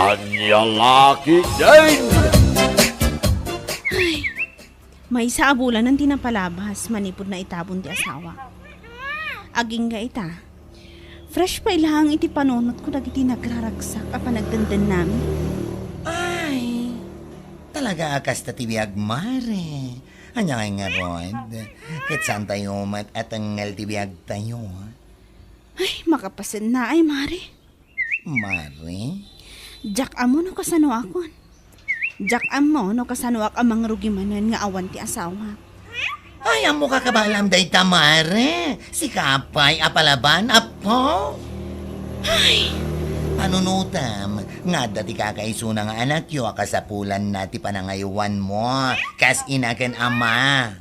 Kanyang laki din! May sa abulan ng tinapalabas, manipod na itabon ti asawa. Aging ga ita. Fresh pa ilahang iti panunot ko dagiti nagraragsak a panagdandan namin. Ay, talaga akas ta tibiyag mare. Anya kay nga rod. Kat saan tayo mat at ang tibiyag tayo. Ay, makapasin na ay, Mari. Mare? Jack amo no kasano akon. Jack amo no kasano ak amang rugimanan nga awan ti asawa. Ay, amo kakabalam day tamare. Si Kapay, apalaban, apo. Ay, panunutam. Nga dati kakaiso na nga anak yo, kasapulan na ti panangayuan mo. Kas inaken ama.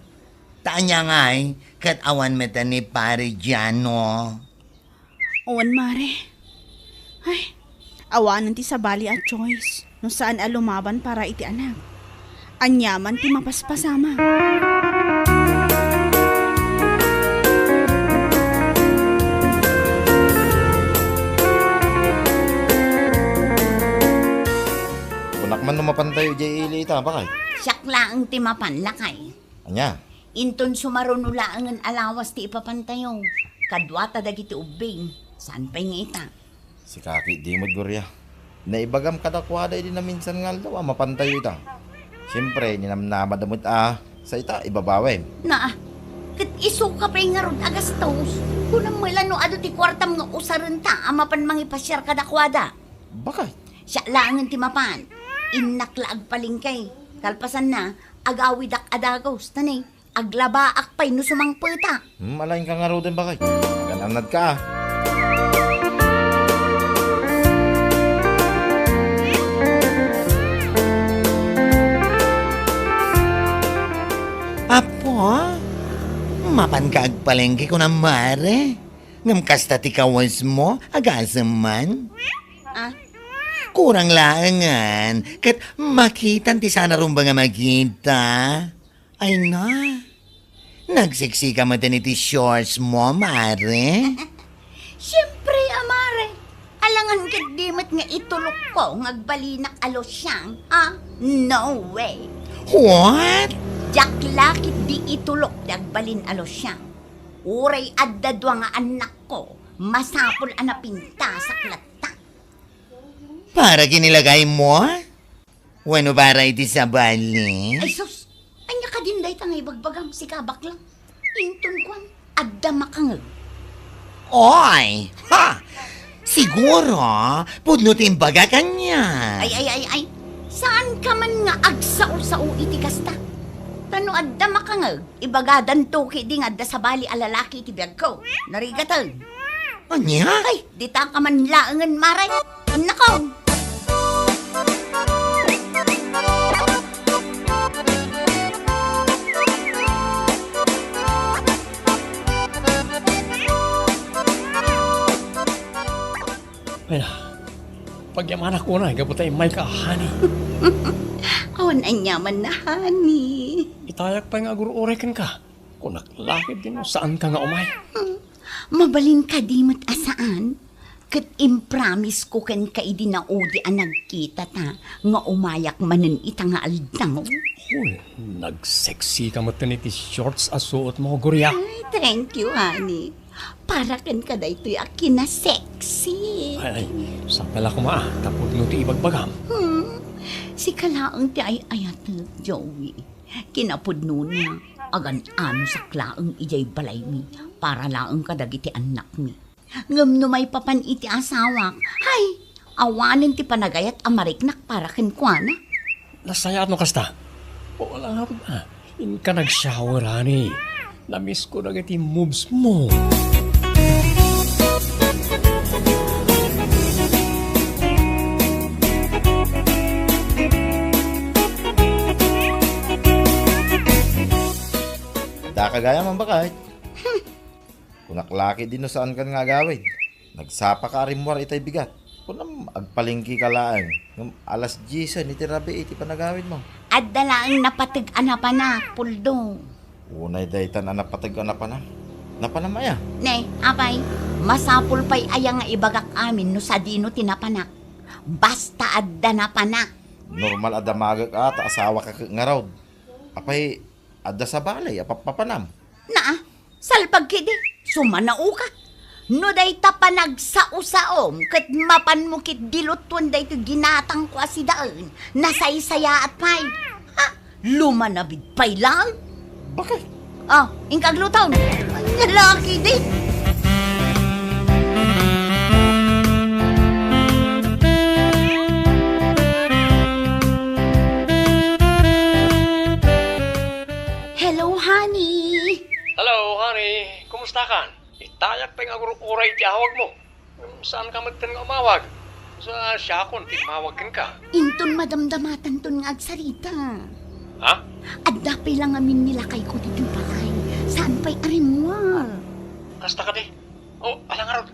Taanya nga'y, kat awan meta ni Parigiano. Owan, Mare. Ay, awanan ti sabali at choice. No saan a lumaban para iti anak. Anyaman ti mapaspasama. Kunak man numapantay jay ili ita, bakay? Siyak laang ti mapanlakay. Anya? Inton sumarunulaang ang alawas ti ipapantayo. Kadwata dagiti ubing. Saan pa nga ita? Si Kaki di mo gurya. Naibagam kadakwada din na minsan nga daw, mapantayo ita. Siyempre, ninamnamadamot sa ita, ibabawin. Na, kat iso ka pa nga ron agastos. Kunang mula no ado ti kwartam nga usaran ta, amapan mangipasyar kadakwada. Bakay? Siya laangan ti mapan. Innaklaag palingkay. Kalpasan na, agawidak adagos. Tanay, aglabaak pa'y no sumangpeta. Malaking ka nga ro din bakay. Gananad ka Apo, mapan ka agpalengke ko na mare. Ngam kasta ti kawas mo, agasam man. Ah, Kurang laangan, kat makitan ti sana rumba nga magkita. Ay na, nagsiksika mo din iti shorts mo, mare. siyempre, amare. Alangan kat dimit nga itulok ko ngagbalinak alos siyang. Ah, no way. What? Jak lakit di itulok dagbalin alos siyang. Uray addadwa nga anak ko, masapol anapinta sa klata. Para kinilagay mo? Wano para iti sabali? Ay sus, anya ka din day tangay bagbagam si kabak lang. Inton kwan, adda makangag. Oy! Ha! Siguro, pudnutin baga kanya. Ay, saan ka man nga agsaw-sao iti kasta? Tano adda makangag, ibagadan toki di nga adda sa bali alalaki iti biyag ko. Narigatan. Anya? Ay, di ta ka man laangan maray. Nakaw! Ay na, pagyaman ako na, gabutay may kahani. Awan anyaman na, honey. Itayak pa nga guru-orekan ka. Kung naklakid din mo, saan ka nga umay? Mabalin ka di mat asaan. Kat impromise ko kan ka idi na udi ang nagkita ta. Nga umayak manan ita nga aldaw. Uy, nag-sexy ka mo tiniti shorts asuot mo, gurya. Ay, thank you, honey. Para kan ka da ito'y akin na sexy. Ay, sapala ko tapos no ti ibagbagam. Si kalaang ti ay ayat Joey. Kinapudno niya. Agan ano sa klaang ijay balay mi. Para laang kadagiti anak mi. Ngam no may papan iti asawak. Hay, awanin ti panagayat amariknak para kenkwana. Nasaya at no kasta? O wala nga po in ka nag-shower, honey. Namiss ko na gati moves mo. Kagaya man bakay? Kung naklaki din no saan ka nga gawin. Nagsapa ka rin mo itay bigat. Kung agpalingki ka laan. Alas 10 iti rabi iti panagawin mo. At dalaang napatig-ana pa na, puldo. Unay daytan napatag pa na. Napanamaya. Ne, apay, masapul pa'y aya nga ibagak amin no sa dino tinapanak. Basta adda na pa na. Normal adamaga ka ta asawa ka nga raw. Apay, adda sa balay, apapapanam. Na, salpag kidi, sumanao ka. No day ta pa nagsao-saom, kat mapan mo kit diluton day to ginatang ko si daan, nasaysaya at pay. Ha, lumanabid pay lang. Bakit? Ah, ingkaglutaw. Ang lalaki din. Hello, honey. Hello, honey. Kumusta ka? Itayak pa yung uray ti awag mo. Saan ka magtan nga umawag? Sa siyakon, ti mawagin ka. Inton madamdamatan ton nga agsarita. Ha? At dapay lang amin nilakay ko dito balay. Saan pa'y arimwal? Kasta ka di? Oh, alang araw.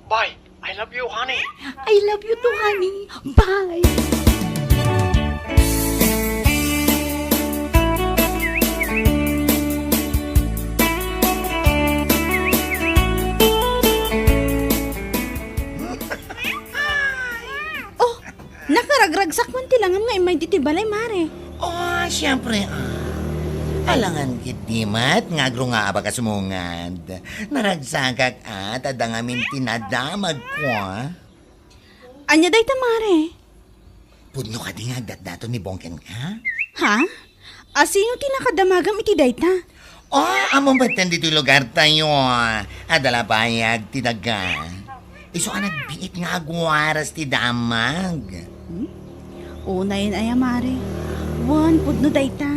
Bye. I love you, honey. I love you too, honey. Bye. Nakaragragsak man tilangan nga imay ditibalay, mare. Oh, siyempre, alangan kitimat, ngagro nga ba kasumungad. Naragsagak at adang amin tinadamag ko, Anya day ta, mare. Pudno ka di nga dato ni Bongken ka? Ha? Sino tinakadamagam iti day ta? Oh, among batan dito lugar tayo. Adala bayag tinaga. Iso ka nagbiit nga agwaras ti damag. Una yun ay, mare. Wan, pudno day ta.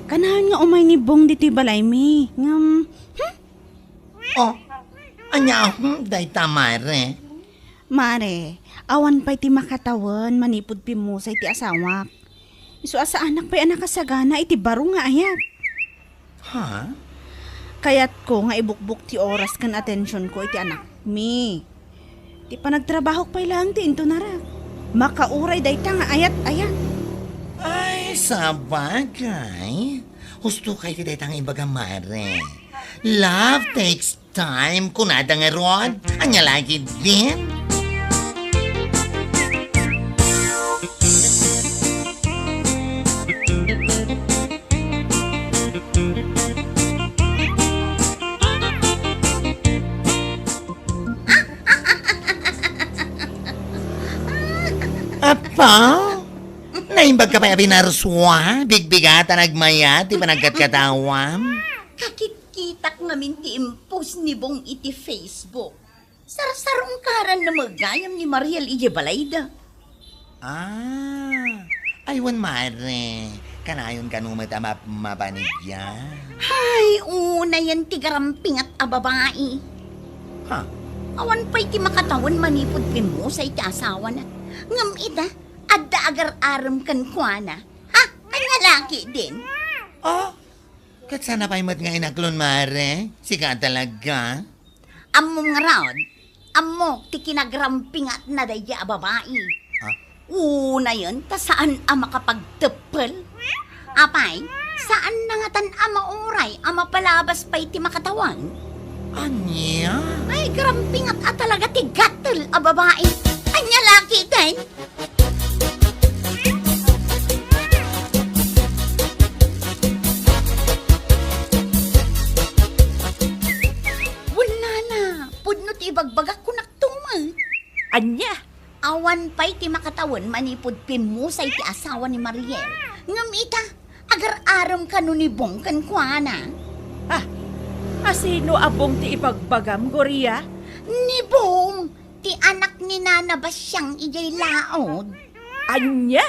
Kanahan nga umay ni Bong dito'y balay mi. Ngam, Oh, anya day tamare. mare, awan pa'y ti makatawan, manipod pimusay ti asawak. Iso asa anak pa'y anak kasagana, iti baro nga ayat. Ha? Kayat ko nga ibukbuk ti oras kan atensyon ko iti anak mi. Ti panagtrabaho pa'y lang ti into narak. Makauray day ta nga ayat-ayat. Ay, sabagay. Husto kay ti detang ibaga mare. Love takes time, kunada nga ron. Anya lagi din. Apa? Naimbag ka pa binaruswa? Bigbigata nagmaya, di pa nagkatkatawam? Kakit-kitak namin ti impos ni Bong iti Facebook. Sarsarong karan na magayam ni Mariel ije balayda. Aywan mare. Kanayon ka numat mapanigya. Ay, una yan ti garamping at ababae. Ha? Awan pa'y ti makatawan manipod pimusay ti asawa na. Ngam ita, adda agar-aram kan kuana. Ha? Kanya laki din. Oh, kat sana pa'y mat nga inaklon mare. Sika talaga. Among raod, amok ti kinagaramping at nadaya babae. Ha? Una yun, ta saan ang makapagtepel? Apay, saan na nga tan ama oray, ama palabas pa'y ti makatawan? Anya? Ay, garamping at talaga ti gatel a babae. Anya laki din. Wala na. Pudno ti ibagbagak ko naktumal. Anya? Awan pa'y ti makatawan manipod pimusay ti asawa ni Mariel. Ngam ita, agar-aram ka no ni Bong kan kuana. Asino abong ti ipagbagam, Goria? Ni Bong, ti anak ni Nana Basyang ijay laod. Anya?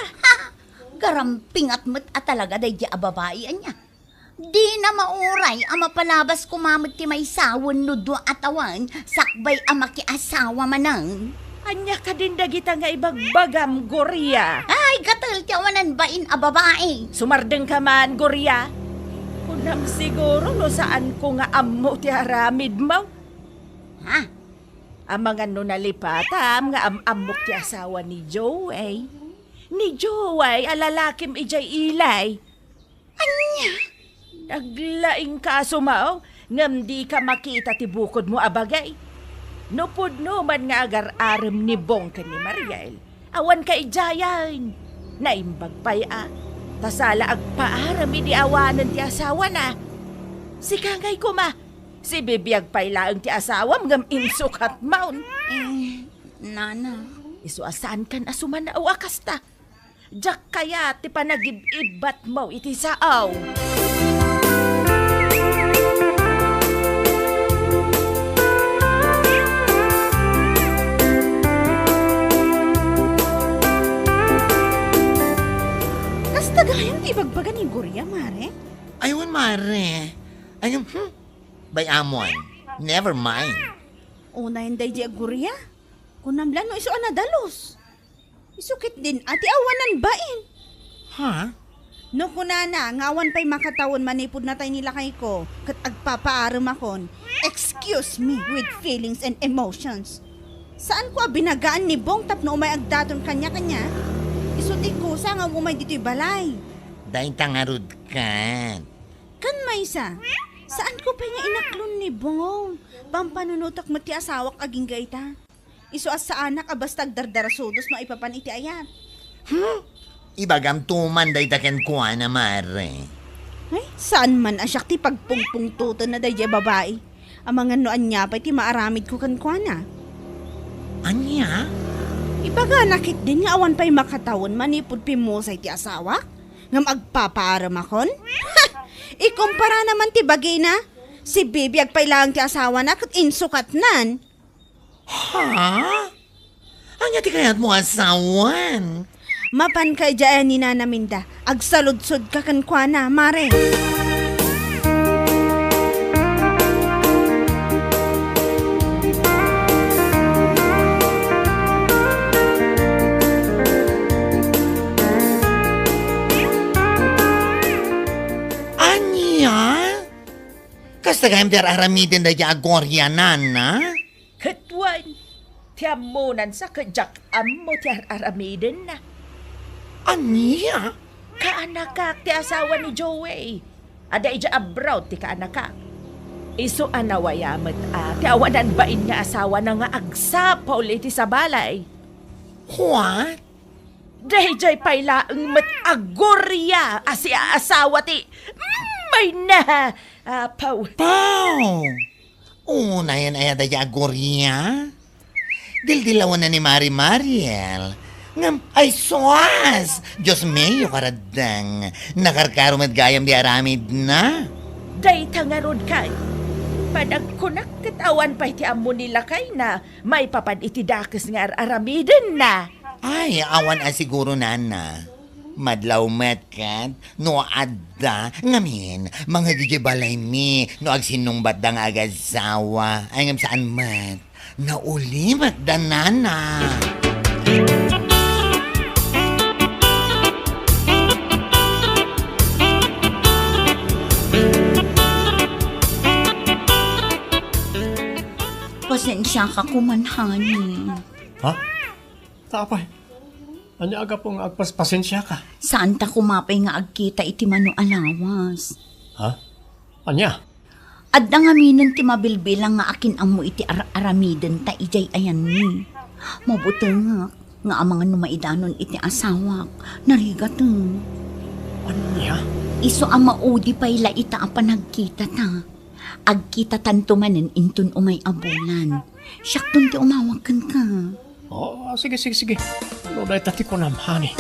Garamping at mat at talaga day di ababae anya. Di na mauray ang mapalabas kumamit ti may sawon nudo at awan, sakbay ang makiasawa manang. Anya ka din dagita nga ibagbagam, Goria. Ay, gatal ti awanan bain a babae. Sumardeng ka man, Goria. Kunam siguro no saan ko nga ammo ti haramid mo. Ha? Ang mga nunalipatam nga amok ti asawa ni Joey. Ni Joey, alalakim ijay ilay. Anya? Naglaing kaso mao, ngam di ka makita ti bukod mo abagay. No pudno man nga agar-aram ni Bong ka ni Mariel. Awan ka ijayan. Naimbag pa'y tasala agpaarami di awanan ti asawa na. Si kangay ko ma. Si bibiyag pa'y laang ti asawam ngam insukat maun. Nana. Isu asaan kan asuman na awakas ta. Diyak kaya ti panagib-ibat mo iti saaw. Tagayang ibagbaga ni Gurya, Mare. Ayun, Mare. Ayun, bayamon. Never mind. Una hindi di Gurya. Kunamlan no iso anadalos. Isukit din ati awanan bain. Ha? No kunana, ngawan pa'y makatawon manipod na tayo nila kay ko. Kat agpapaaram akon. Excuse me with feelings and emotions. Saan ko binagaan ni Bong tapno umay agdaton kanya-kanya? Isuti ko sa nga umay dito'y balay. Dahil tangarod kan. Kan Maysa, saan ko pa niya inaklon ni Bong? Pampanunutak mo ti asawak aging gaita. Iso as sa anak abastag dardarasudos maipapan iti ayat. Ibagam tuman dahil taken kuha na, Mare. Ay, saan man asyak ti pagpungpungtutan na dahi babae? Ang mga noan niya pa ti maaramid ko kan kuha na. Anya? Ibaga nakit din nga awan pa'y makatawon manipod pimusay ti asawa? Ngam agpapaaram akon? Ikumpara naman ti bagay na. Si Bibi agpay lang ti asawa na kat insukat nan. Ha? Anya ti kayat mo asawan? Mapan kay dyan ni Nana Minda. Agsaludsod ka kan kwa na, Mare. Kasta kayang aramidin na agorya na? Katwan, tiamunan sa kajak amo ti aramiden na. Anya? Kaanakak ti asawa ni Joey. Ada ija abroad ti kaanakak. Iso anawayamat ti awanan bain nga asawa na nga agsapaw iti sa balay. What? Dahil paylaang mat agorya asi asawa ti may na paw. Pau! Una yan ay adaya agorya. Dildilawan na ni Mari Mariel. Ngam, ay soas! Diyos mayo karadang. Nakarkarom at gayam di aramid na. Day tangarod kay. Padagkunak katawan pa iti amo nila kay na may papad iti dakes nga aramiden na. Ay, awan a siguro nana. Madlaw metkat, no adda, ngamin, mga gigibalay mi, no agsinumbat da nga agasawa, ay ngam saan mat, naulimat da nana. Pasensya ka kumanhani. Ha? Tapay. Anya aga pong agpaspasensya ka. Saan ta kumapay nga agkita iti mano alawas? Ha? Anya? Adda nga minon ti mabilbilang nga akin amo iti aramiden ta ijay ayan ni. Mabuti nga ang mga numaidanon iti asawak. Narigat Anya? Iso ang maudi pa'y laita ang panagkita ta. Agkita tanto manen intun umay abulan. Siyaktun ti umawakan ka. Oh, sige. No, dahil tati ko namhani.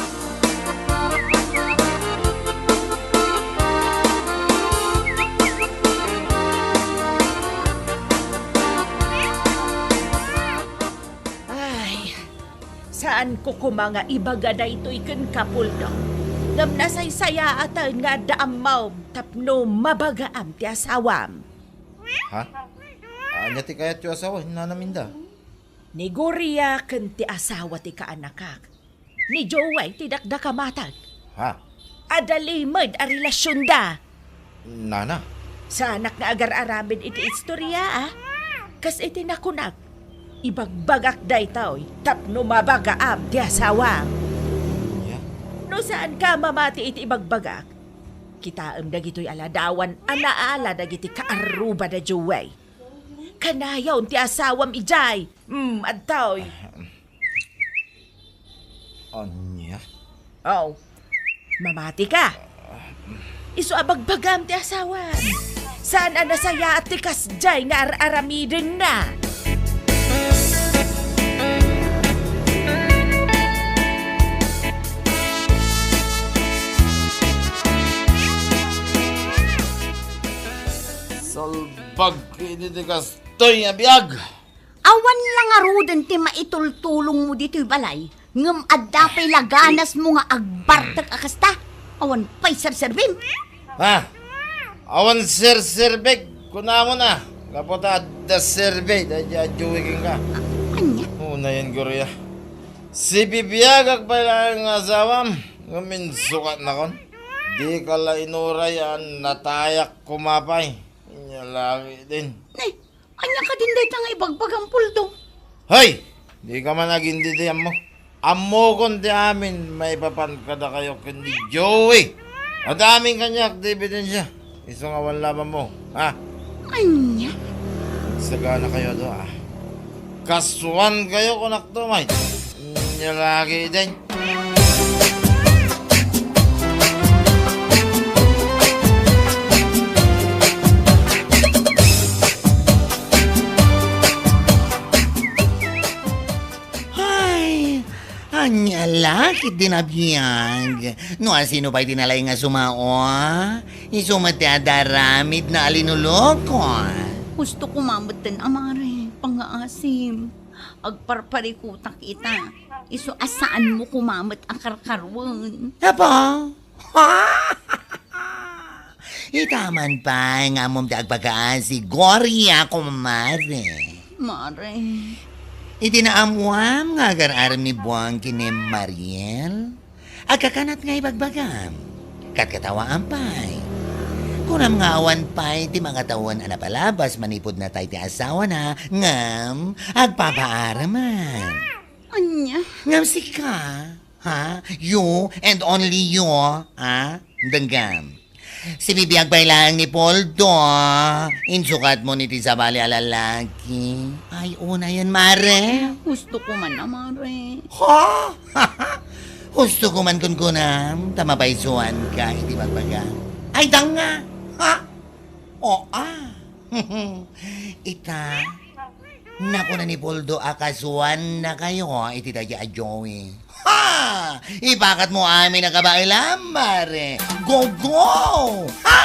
Ay, saan ko kumanga ibaga da ito ikan kapuldo? Ngam nasaysaya atan nga daamaw tapno mabagaam ti asawam. Ha? Anya ti kayat yung asawa, hinanaminda. Ni Goria ken ti asawa ti kaanakak. Ni Joey ti dakdakamatag. Ha? Adalimod a relasyon da. Nana? Sa anak nga agar-arabid iti istorya Kas iti nakunak. Ibagbagak da itaw. Tapno mabagaam ti asawa. Yeah. No saan ka mamati iti ibagbagak? Kitaam dagito'y aladawan anaala dagiti kaaruba da Joey. Kanayaw ti asawam ijay. Adtaw. Anya? Oh, mamati ka. Isu abagbagam ti asawan. Sana nasaya at tikas jay nga aramidin na. Salbag kinitikas to'y nga biyag! Awan lang arudan ti maitultulong mo dito'y balay. Ngam adda pa'y laganas mo nga agbartag akasta. Awan pa'y sarserbim. Ha? Awan sir-sirbeg, kuna mo na. Kaputa da sirbe, da jajuwiking ka. Anya? Una yan, Gorya. Si bibiyagag pa lang nga asawam. Ngamin sukat na kon. Di ka la inurayan, natayak kumapay. Inya lagi din. Nay, anya ka din dahil nga ibagbag ang puldong. Hoy! Di ka man nagindidihan mo. Amo kon di amin, may papankada kayo kundi Joey. Ang daming kanya activity siya. Isang awan laban mo, ha? Anya? Sagana kayo do, ah. Kasuan kayo kunak to, mate. Inya lagi din. Anya laki dinabiyag. No, sino pa'y tinalay nga sumao? Isumati adaramid na alinuloko. Gusto ko mamatan amare, pangaasim. Agparparikutak kita. Iso asaan mo kumamat ang karkarwan. Apa? Itaman pa nga mong dagbagaan Gorya, kumare. Mare, Itinaamuam nga agar-aram ni Buwang kini Mariel. Agkakanat nga ibagbagam. Katkatawaan pa'y. Kunam nga awan pa'y ti mga tawan anapalabas manipod na tayo ti asawa na ngam agpapaaraman. anya? Ngam si ka, ha? You and only you, ha? Danggam. Si bibiyag pa lang ni Poldo. Insukat mo ni Tizabali alalaki. Ay, una yan, Mare. Gusto ko man amare. Ha? Gusto ko man kunam. Tama ba isuan ka, hindi magbaga? Ay, danga. Ha? O, Ita, naku na ni Poldo akasuan na kayo, iti tayo a Joey. Ha! Ibakat mo amin ang kabailan, Mare. Go, go! Ha!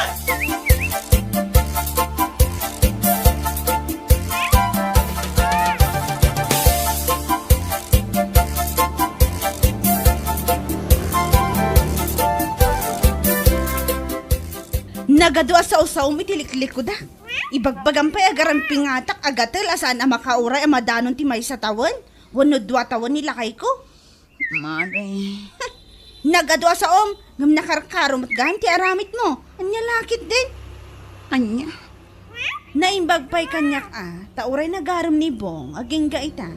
Nagadwa sa usaw mitiliklik ko da. Ibagbagan pa'y agaran pingatak agatel asaan ang makauray ang madanon ti may sa tawon. Wanod dwa tawon nila kay ko. Mare, Nagadwa sa ngam nakarkarom at ganti aramit mo. Anya lakit din. anya? Naimbag pa'y kanyak tauray nagaram ni Bong, aging gaita.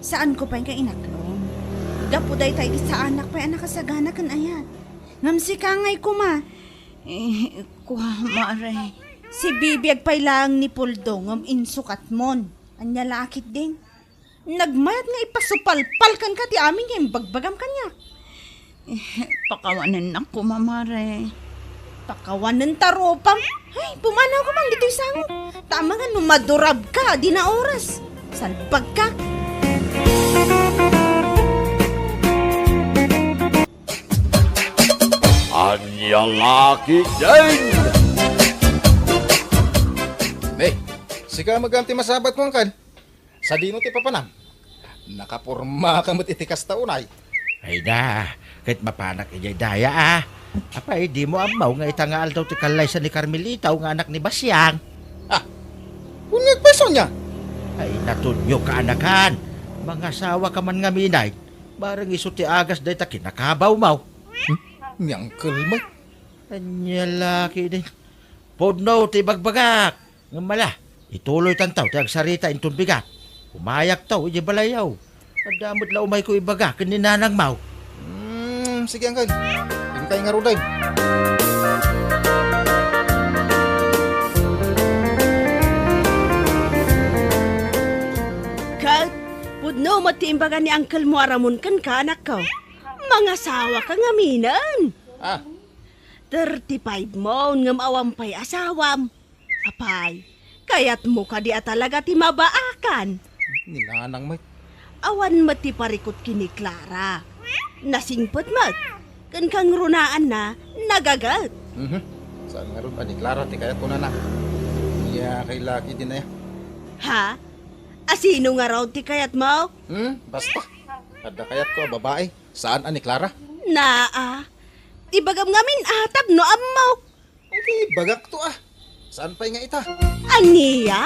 Saan ko pa'y kainaklong? Gapuday tayo sa anak pa'y anak kasagana kan ayat. Ngam si kangay kuma. Kuha, mare. Si bibiyag pa'y lang ni Puldo, ngam insukat mon. Anya lakit din. Nagmayat nga ipasupalpal kan ka ti amin yung bagbagam kanya. Pakawanan ako, mamare. Pakawanan taropam. Ay, pumanaw ka man dito isang. Tama nga, numadurab ka, di na oras. Salbag ka. Anya laki din! May, sika maganti masabat mo kan. Sa dino ti papanam. Nakapurma ka mo't itikas taunay. Ay na, kahit mapanak ijay daya Apay, di mo amaw nga itangaal daw ti kalay sa ni Carmelita nga anak ni Basyang. Unyag peso niya. Ay natunyo ka anakan. Mga asawa ka man nga minay. Barang iso ti agas day ta kinakabaw maw. Niyang kalma. Anya laki din. Podno ti bagbagak. Nga mala, ituloy tantaw ti agsarita intun bigat. Umayak taw, iji balayaw. Kadamot la umay ko ibaga, kaninanang maw. Sige angkal. Ingkay nga ruday. Kat, pudno matiimbagan ni Uncle mo aramon kan ka anak ko. Mga sawa ka nga minan. Ah, 35 mo ngam awampay asawam. Apay, kayat mo ka di talaga ti mabaakan. nilanang may. Awan mat ti parikot kini Clara. Nasingpot mat. Kan kang runaan na nagagat. Saan nga ron pa ni Clara, ti kayat ko na na. Iya, kay Lucky din na yan. Ha? Asino nga raw ti kayat mo? Basta. Kada kayat ko, babae. Saan ani Clara? Naa. Ibagam ngamin atag no amaw. Okay, bagak to ah. Saan pa nga ita? Aniya?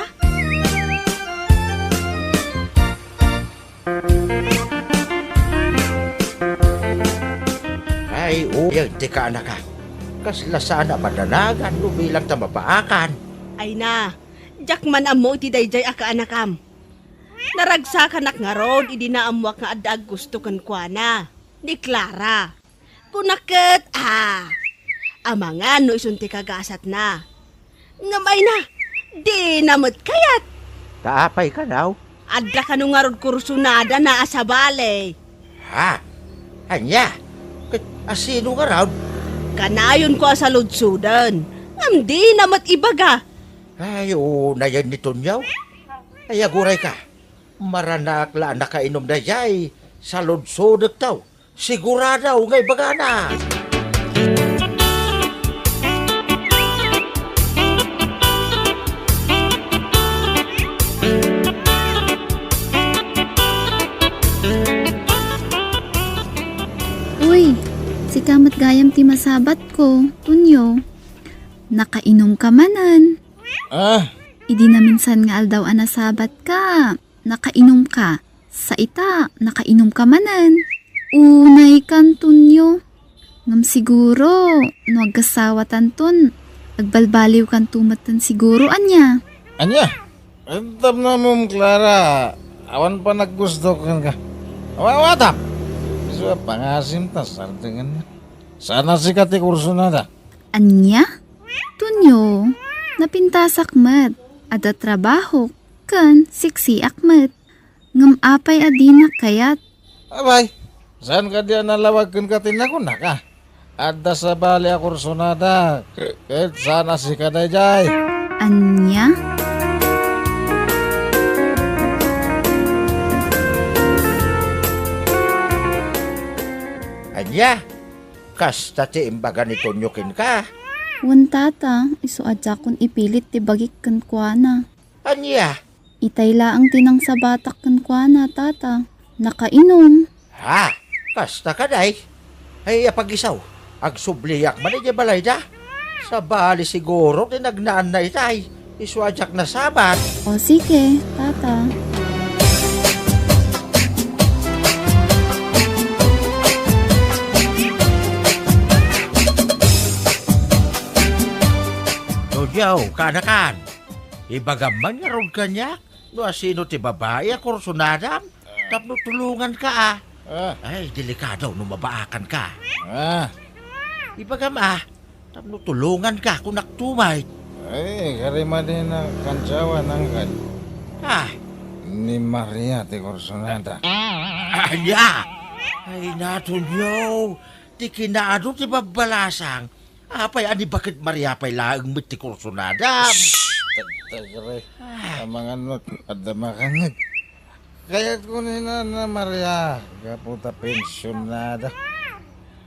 Ay, uyang ti ka anak ka. Kasla sana madanagan no bilang tamabaakan. Ay na. Jakman amo ti dayjay aka anakam. Naragsakan ak nga rod idinaamuak nga adag gusto kan kuana. Ni Clara. Kunaket amangan no isunti kagasat na. Ngamay na. Di namot kayat. Kaapay ka daw. Adda ka nung nga rod kursunada na asabale. Ha? Anya? Asino ka raw? Kanayon ko sa ludsudan. Di namot ibaga. Ay, na yan nito niyaw. Ay, aguray ka. Maranak la nakainom na jay. Sa lodsodek taw. Siguradaw ngay bagana. Uy, si kamat gayam ti masabat ko, Tunyo. Nakainom ka manan. Idi na minsan nga aldaw anasabat ka. Nakainom ka. Sa ita, nakainom ka manan. Unay kan, Tunyo. Ngam siguro, no agkasawatan ton. Agbalbaliw kan tumatan siguro, anya. Anya? Entam na mo, Clara. Awan pa naggusto ka. Awatap. So, pangasim ta, sartingan na. Sana si kati kurso na da. Anya? Tunyo, napintasak mat. Ada trabaho. Kan, siksi akmat. Ngam apay adina kayat. Abay, saan ka diyan nalawag kan katin ako na ka? Ada sa bali a kurso na da. Kahit sana si kadayjay. Anya? Anya? Kasta ti imbaga ni Tonyokin ka. Wan tata, iso adya kun ipilit ti bagik kan kuana. Anya? Itay laang tinang sa batak kan kuana, tata. Nakainom. Ha? Kasta ka day? Ay, apagisaw. Agsubliyak man iti balay da. Sa bali siguro tinagnaan na itay. Iswadyak na sabat. O sige, tata. Yaw, kanakan. Ibagaman nga ron kanya. No asino ti babae a kursunadam. Tapno tulungan ka Ay, delikado no mabaakan ka. Ibagam tapno tulungan ka kung naktumay. Ay, karima din na kansyawa ng kan. Ni Maria ti kurso na da. Anya! Ay, natunyo. Ti kinaado ti babalasang. Apay, ani bakit Maria pa'y laang miti kursunadam? Tagare, mga not, adamakanag. Kaya ko na Maria, kaputa pensyonada.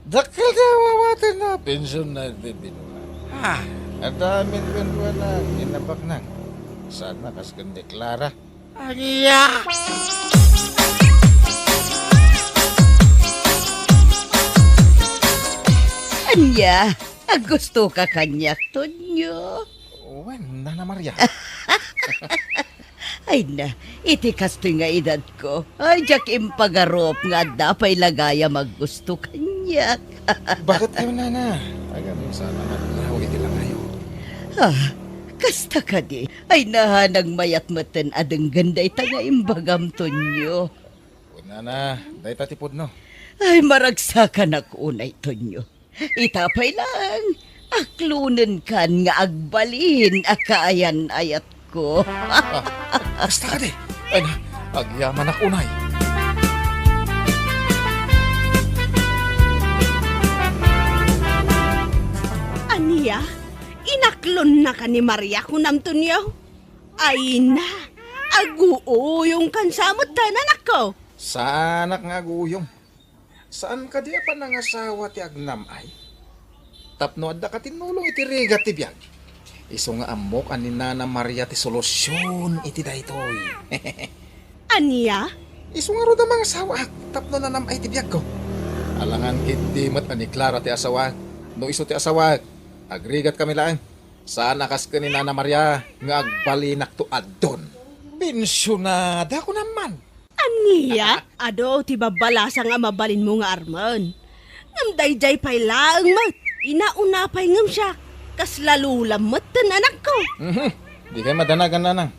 Dakil na wawatan na, pensyonada binula. At amin ko na, ginabak na. Sana kaskan deklara. Anya! Anya, gusto ka kanyak, Tonyo. Wen, Nana Maria. Ay na, iti kasto nga edad ko. Ay, jak impagarop nga dapay lagaya maggusto kanyak. Bakit kayo, Nana? Agamin sana maglaw, iti lang kayo. Kasta ka di. Ay nahanag mayat matan adang ganday taga imbagam, Tonyo. Nana, day tatipod no. Ay, maragsakan ako unay, Tonyo. Itapay lang. Aklunan kan nga agbalin akaayan ayat ko. Basta ka di. Ay na, agyaman ako unay. na ka ni Maria kunam tunyo. Ay na, aguo yung kansamot tanan ako. Saanak nga guyong. Saan ka di pa nangasawa ti agnam ay? Tapno adda ka tinulong iti rigat ti biyag. Iso nga amok ani Nana Maria ti solusyon iti daytoy. Aniya? Iso nga ro da mga asawa tapno na nam ay ti biyag ko. Alangan kiti mat ani Clara ti asawa. No iso ti asawa. Agrigat kami lang. Saan nakas ka ni Nana Maria nga agbalinak to adon. Pensyonada ko naman. Aniya? Ado, ti babala sa nga mabalin mo nga arman. Ngam dayjay pay laang mat. Inauna pay ngam siya. Kas lalulam mat tan anak ko. Di kayo madanagan na nang.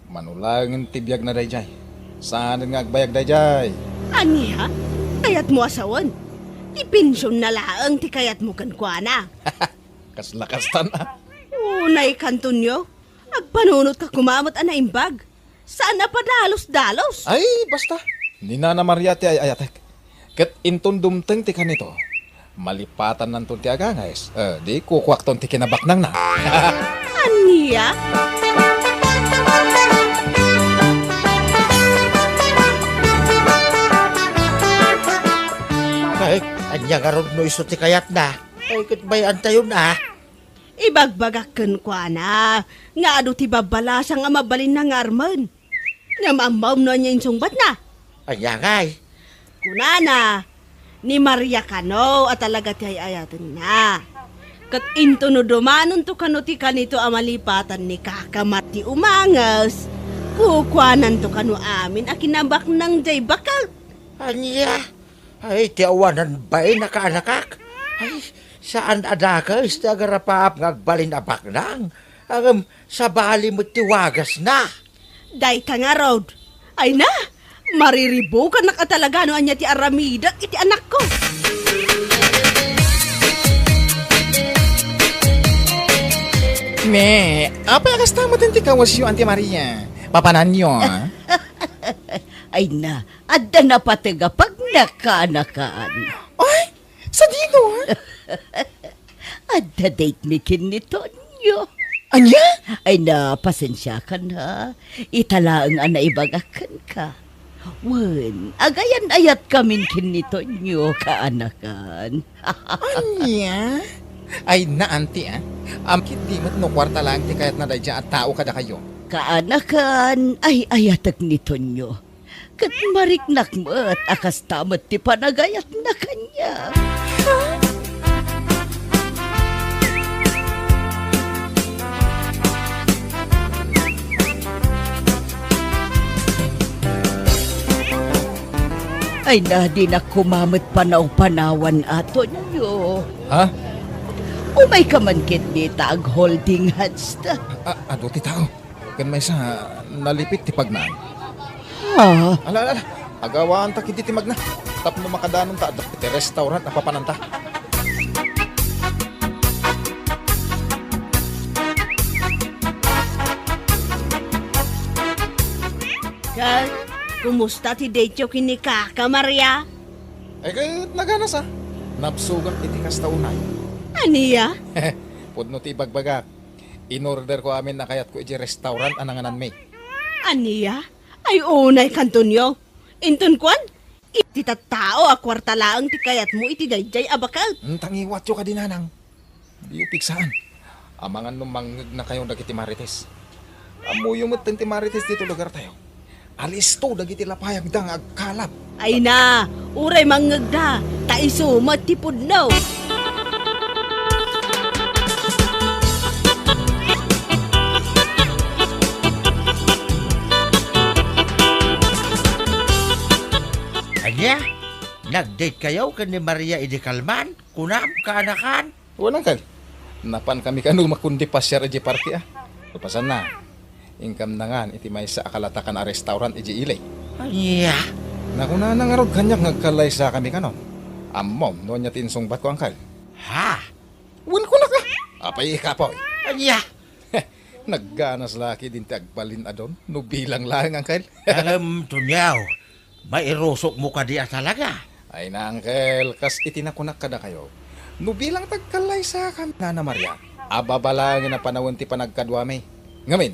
Manulangin tibiyag na dayjay. Saan nga agbayag dayjay? Aniya? Kayat mo asawan. Ti pensyon na laang ti kayat mo kankwana. Kas lakas tan ah. Unay kantunyo. Agpanunot ka kumamot ana imbag. Saan na pa dalos-dalos? Ay, basta. Ni Nana Maria ti ay ayatek. Kat inton dumteng ti kanito. Malipatan nanton ti agangayes. Di kukwakton ti kinabaknang na. Aniya? Ay, anya garod no iso ti kayat na. Ay, kitbayan tayo na. Ibagbagakan kwa na. Nga ado ti babala sa nga mabalin na nga arman. Nga mamam na niya yung sungbat na. Anya ngay. Kunana, ni Maria kano at talaga ti ayatan na. Kat into no dumanon to kano ti kanito amalipatan ni kakamati umangas. Kukwanan to kano amin a kinabak ng jay bakal. Anya. Ay, ti awanan ba'y nakaanakak? Ay, saan adaka is tagarapap ngagbalin abak nang? Ang sa bali mo tiwagas na. Day ka nga, Rod. Ay na, mariribo ka nakatalaga no anya ti Aramida iti anak ko. Me, apa yang kastama din ti kawas yung Auntie Maria? Papanan nyo, Ay na, adda na patiga pag nakanakaan. Ay, sa dino, Adda date ni kinito nyo. Anya? Ay na, pasensya ka na. Italaang ana ibagakan ka. Wen, agayan ayat kamin kinito nyo kaanakan. Anya? Ay na, Auntie, Amkit di mo't no kwarta lang ti kayat na dayja at tao kada kayo. Kaanakan ay ayatak nito nyo. Kat mariknak mo at akas tamat ti panagayat na kanya. Ay na di na kumamit panaw-panawan ato nyo. Ha? Umay ka man kit ni tag holding hands ta. Ado ti tao. Kan may sa nalipit ti pagnaan. Ha? Ala, agawaan ta kiti ti magna. Tapno makadanong ta ti restaurant na papananta. Kat, kumusta ti date yo kini Kaka Maria? Ay kayat naganas ha. Napsugang iti kastaunay. Aniya? Pudno ti bagbagak. In-order ko amin na kayat ko iti restaurant ananganan may. Aniya? Ay unay kantunyo. Inton kwan? Iti tattao a kwarta laang ti kayat mo iti dayjay abakal. Tangiwat yo ka dinanang. Di yung piksaan. Amangan nung mangag na kayong dagiti marites. Amuyo mo ti marites dito lugar tayo. Alis to dagiti lapayag dang agkalap. Ay na, uray mangagda. Taiso matipod no. Anya? Nag-date kayo kan ni Maria Idikalman? Kunam, kaanakan? Walang kag. Napan kami kanong makundi pasyar iji party Lupasan na. Ingkam na nga iti may sa akalatakan a restaurant iji ilay. Anya? Nakuna na nga rod kanyak ngagkalay sa kami kanon. Amom, no niya tinsungbat ko angkal. Ha? Win ko na ka. Apay ikapoy. Anya? Nagganas laki din ti agbalin adon. No bilang lang angkal. Tunyaw, may irusok mo ka diya talaga. Ay na angkel, kas itinakunak ka na kayo. No bilang tagkalay sa kami Nana Maria. ababalangin na panahon ti panagkadwami. Ngamin,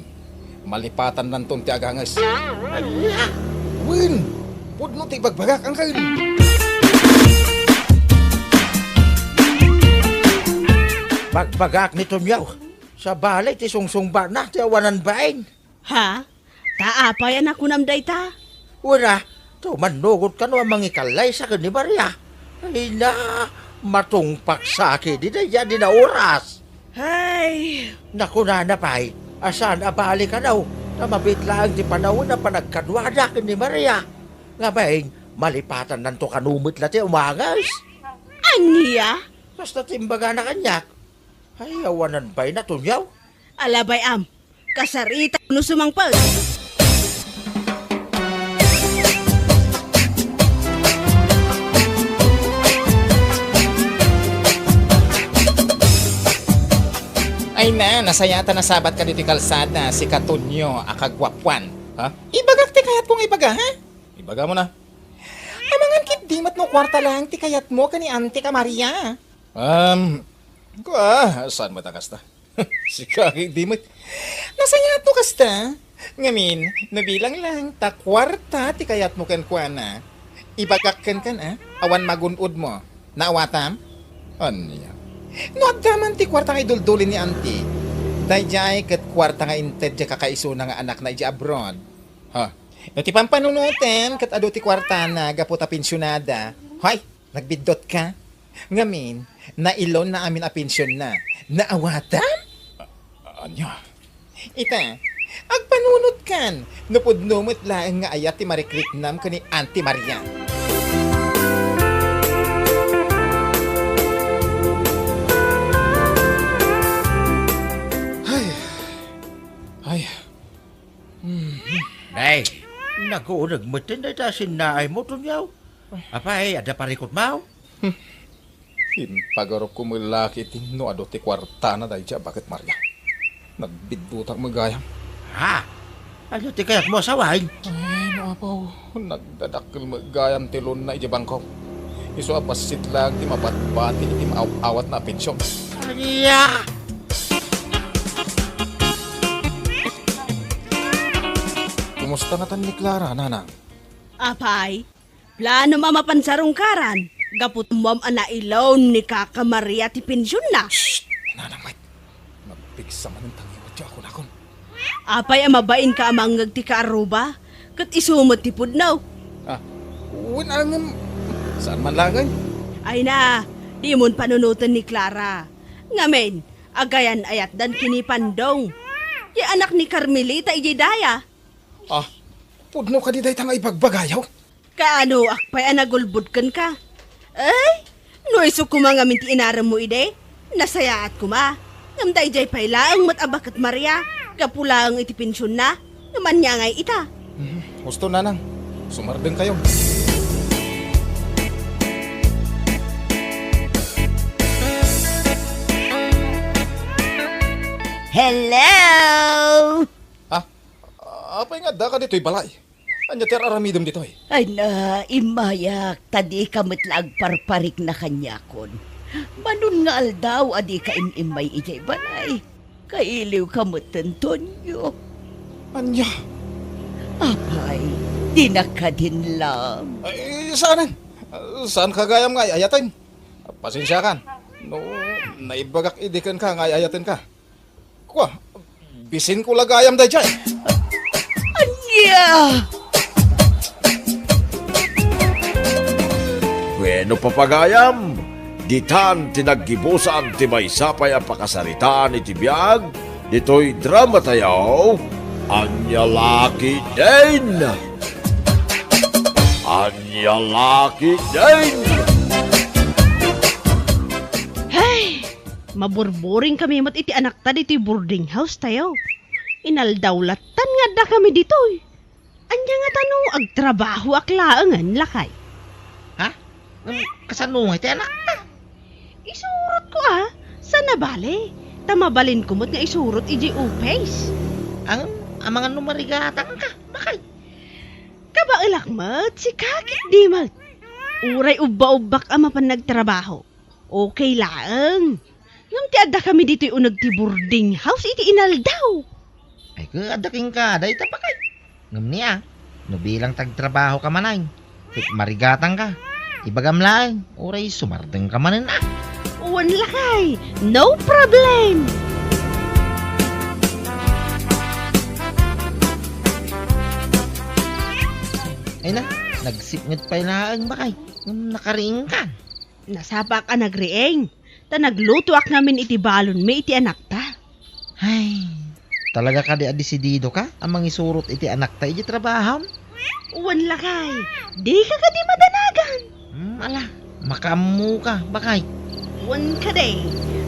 malipatan nan ton ti agangas. Win, pudno ti bagbagak ang kain. Bagbagak ni Tonyaw. Sa balay ti sungsungba na ti awanan bain. Ha? Taapayan ako nam dayta. Wala, to manugot ka no ang mangikalay sa kani Maria. Ay na, matungpak sa akin, di na yan din na oras. Ay, Naku na pay, asan abali ka daw, na mabitlaan di panahon na panagkadwada kani Maria. Nga baing, malipatan nanto kanumit la ti umagas. aniya? Basta timbaga na kanyak. Ay, awanan ba'y na Tonyaw? Alabay am, kasarita no sumangpag. Ay na, nasayata na sabat ka dito kalsada, si Katunyo, akagwapwan. Ha? Ibagak ti kayat kong ibaga, ha? Ibaga mo na. Amangan kit dimat no kwarta lang ti kayat mo kani Ante ka Maria. Saan matakas ta? Si Kaki dimat. Nasayato kasta. Ngamin, nabilang lang, ta kwarta ti kayat mo kan kuana. Ibagak kan ha? Awan magunod mo. Naawatam? Anya? No, agdaman ti kwarta nga iduldulin ni Auntie. Dayjay kat kwarta nga inted ja kakaiso na nga anak na ija abroad. Ha? No, ti pampanunutin kat ado ti kwarta na gaputa pensyonada. Hoy, nagbidot ka? Ngamin, nailon na amin a pensyon na. Naawatan? Anya? Ita, agpanunot kan. Napudnumot lang nga ayat ti marikritnam ka ni Auntie Maria. Ay. Nay, naku, nagmutin na ta sinaay mo Tonyaw. Apay, ada parikot mau? Pagarop ko mulaki tino ado ti kwarta na dahil siya bakit Maria. Nagbidutang magayam. Ha? Ano ti kayak mo asawain? Ay, naapaw. Nagdadakil magayam tilon na ijabang ko. Iso apasit lang ti mabatbati iti maawat na pensyon. Anya! Kumusta nga tan ni Clara, nanang? Apay, plano mamapansarong karan. Gapot mom ana ilaw ni Kaka Maria ti pensyon na. Nanang, mate. Magpigsa man ang tangiwat siya ako nakon. Apay amabain ka amanggag ti kaaruba. Kat isumot ti pudnaw. Winangam. Saan man langay? Ay na, di mon panunutan ni Clara. Ngamen, agayan ayat dan kini Pandong. Di anak ni Carmelita ijidaya. Pudno ka di dahi tanga ibagbagayaw. Kaano akpay anagulbudkan ka? Ay, no iso kumangamin ti inaram mo ide. Nasayaat kuma. Ngamday jay payla ang matabakat Maria. Kapula ang iti pensyon na. Naman niya ngay ita. Gusto nanang. Sumardeng kayo. Hello! Apay nga da ka dito'y balay. Anya ter aramidom dito'y. Ay na, imayak, tadi ka matlag parparik na kanyakon. Manun nga aldaw, adi ka imay ijay balay. Kailiw ka matantonyo. Anya? Apay, di na ka din lang. Ay, saan? Saan ka gayam nga ayatin? Pasensya kan. No, naibagak idikan ka nga ayatin ka. Kwa, bisin ko lagayam da dyan. Yeah! Bueno papagayam, ditan tinaggibusan ti may sapay ang pakasaritaan iti biyag, dito'y drama tayaw, Anya Laki din! Anya Laki din! Hey, maburburing kami mat iti anak ta dito'y boarding house tayo. Inaldawlatan nga da kami dito'y. Anya nga tanong agtrabaho aklaangan lakay. Kasanungay ti anak? Isurot ko sa nabali. Tamabalin ko mo't nga isurot iji upays. Ang mga numarigatan ka, bakay? Kabailak mat, si kakit di mat. Uray ubba-ubbak ama pan nagtrabaho. Okay lang. Ngam ti adda kami dito'y unag ti boarding house iti inaldaw. Ay adaking ka, day tapakay. Ngam niya, no bilang tagtrabaho ka manay. Marigatang ka. Ibagamlaan, oray sumardeng ka manan na. Uwan lakay, no problem. Ay na, nagsipngat pa ilaan bakay. Ngam nakariing ka. Nasapa ka nagrieng. Ta nagluto ak namin iti balon may iti anak ta. Ay, talaga ka di adisidido ka? Amang isurot iti anak ta iti trabaho? Uwan lakay, di ka di madanagan. Ala, makamu ka, bakay. Uwan ka day,